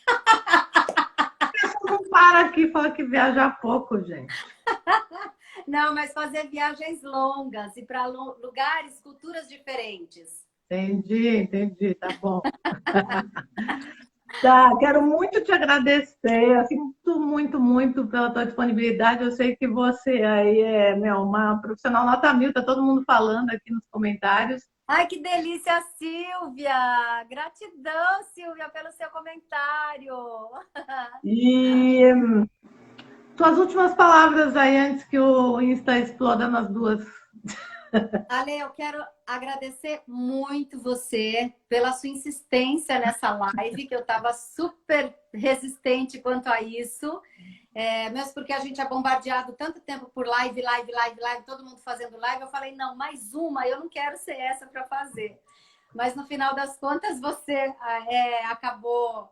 A pessoa não para aqui e fala que viaja pouco, gente. Não, mas fazer viagens longas e para lugares, culturas diferentes. Entendi, tá bom. Tá, quero muito te agradecer, assim, muito pela tua disponibilidade. Eu sei que você aí é, uma profissional nota mil, tá todo mundo falando aqui nos comentários. Ai, que delícia, Silvia! Gratidão, Silvia, pelo seu comentário. E tuas últimas palavras aí antes que o Insta exploda nas duas. Ale, eu quero agradecer muito você pela sua insistência nessa live, que eu estava super resistente quanto a isso. Mesmo porque a gente é bombardeado tanto tempo por live, todo mundo fazendo live. Eu falei, não, mais uma, eu não quero ser essa para fazer. Mas no final das contas, você acabou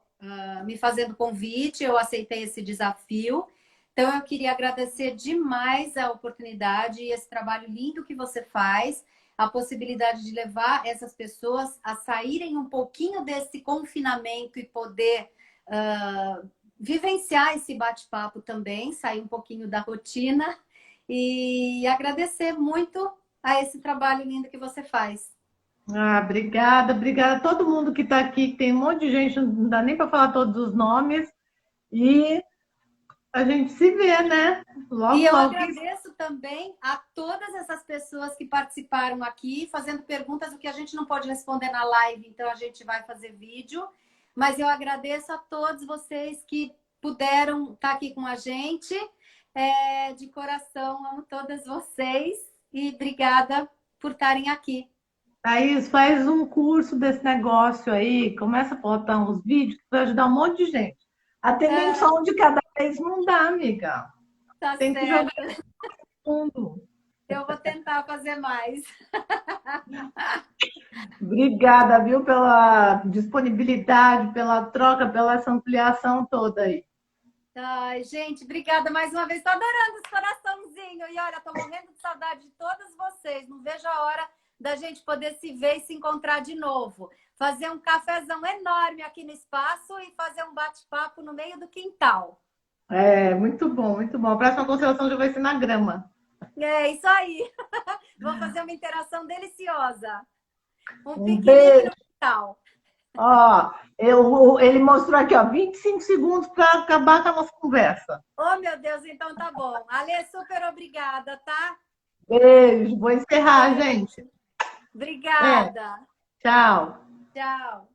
me fazendo convite, eu aceitei esse desafio. Então, eu queria agradecer demais a oportunidade e esse trabalho lindo que você faz, a possibilidade de levar essas pessoas a saírem um pouquinho desse confinamento e poder vivenciar esse bate-papo também, sair um pouquinho da rotina e agradecer muito a esse trabalho lindo que você faz. Ah, obrigada a todo mundo que está aqui, que tem um monte de gente, não dá nem para falar todos os nomes. E a gente se vê, né? E Logo, eu logo. agradeço também a todas essas pessoas que participaram aqui, fazendo perguntas, o que a gente não pode responder na live, então a gente vai fazer vídeo. Mas eu agradeço a todos vocês que puderam estar aqui com a gente. De coração, amo todas vocês e obrigada por estarem aqui. Thaís, faz um curso desse negócio aí, começa a botar uns vídeos que vai ajudar um monte de gente. Atendendo só um de cada vez não dá, amiga. Tá Tem que jogar certo. fundo. Eu vou tentar fazer mais. Obrigada, viu, pela disponibilidade, pela troca, pela essa ampliação toda aí. Ai, gente, obrigada mais uma vez. Tô adorando esse coraçãozinho. E olha, tô morrendo de saudade de todas vocês. Não vejo a hora da gente poder se ver e se encontrar de novo. Fazer um cafezão enorme aqui no espaço e fazer um bate-papo no meio do quintal. É, muito bom, muito bom. A próxima constelação já vai ser na grama. É isso aí. Vou fazer uma interação deliciosa. Um Um piquenique beijo. no quintal. Ó, ele mostrou aqui, ó, 25 segundos para acabar com a nossa conversa. Oh, meu Deus, então tá bom. Ale, super obrigada, tá? Beijo, vou encerrar, gente. Obrigada. Tchau. Tchau.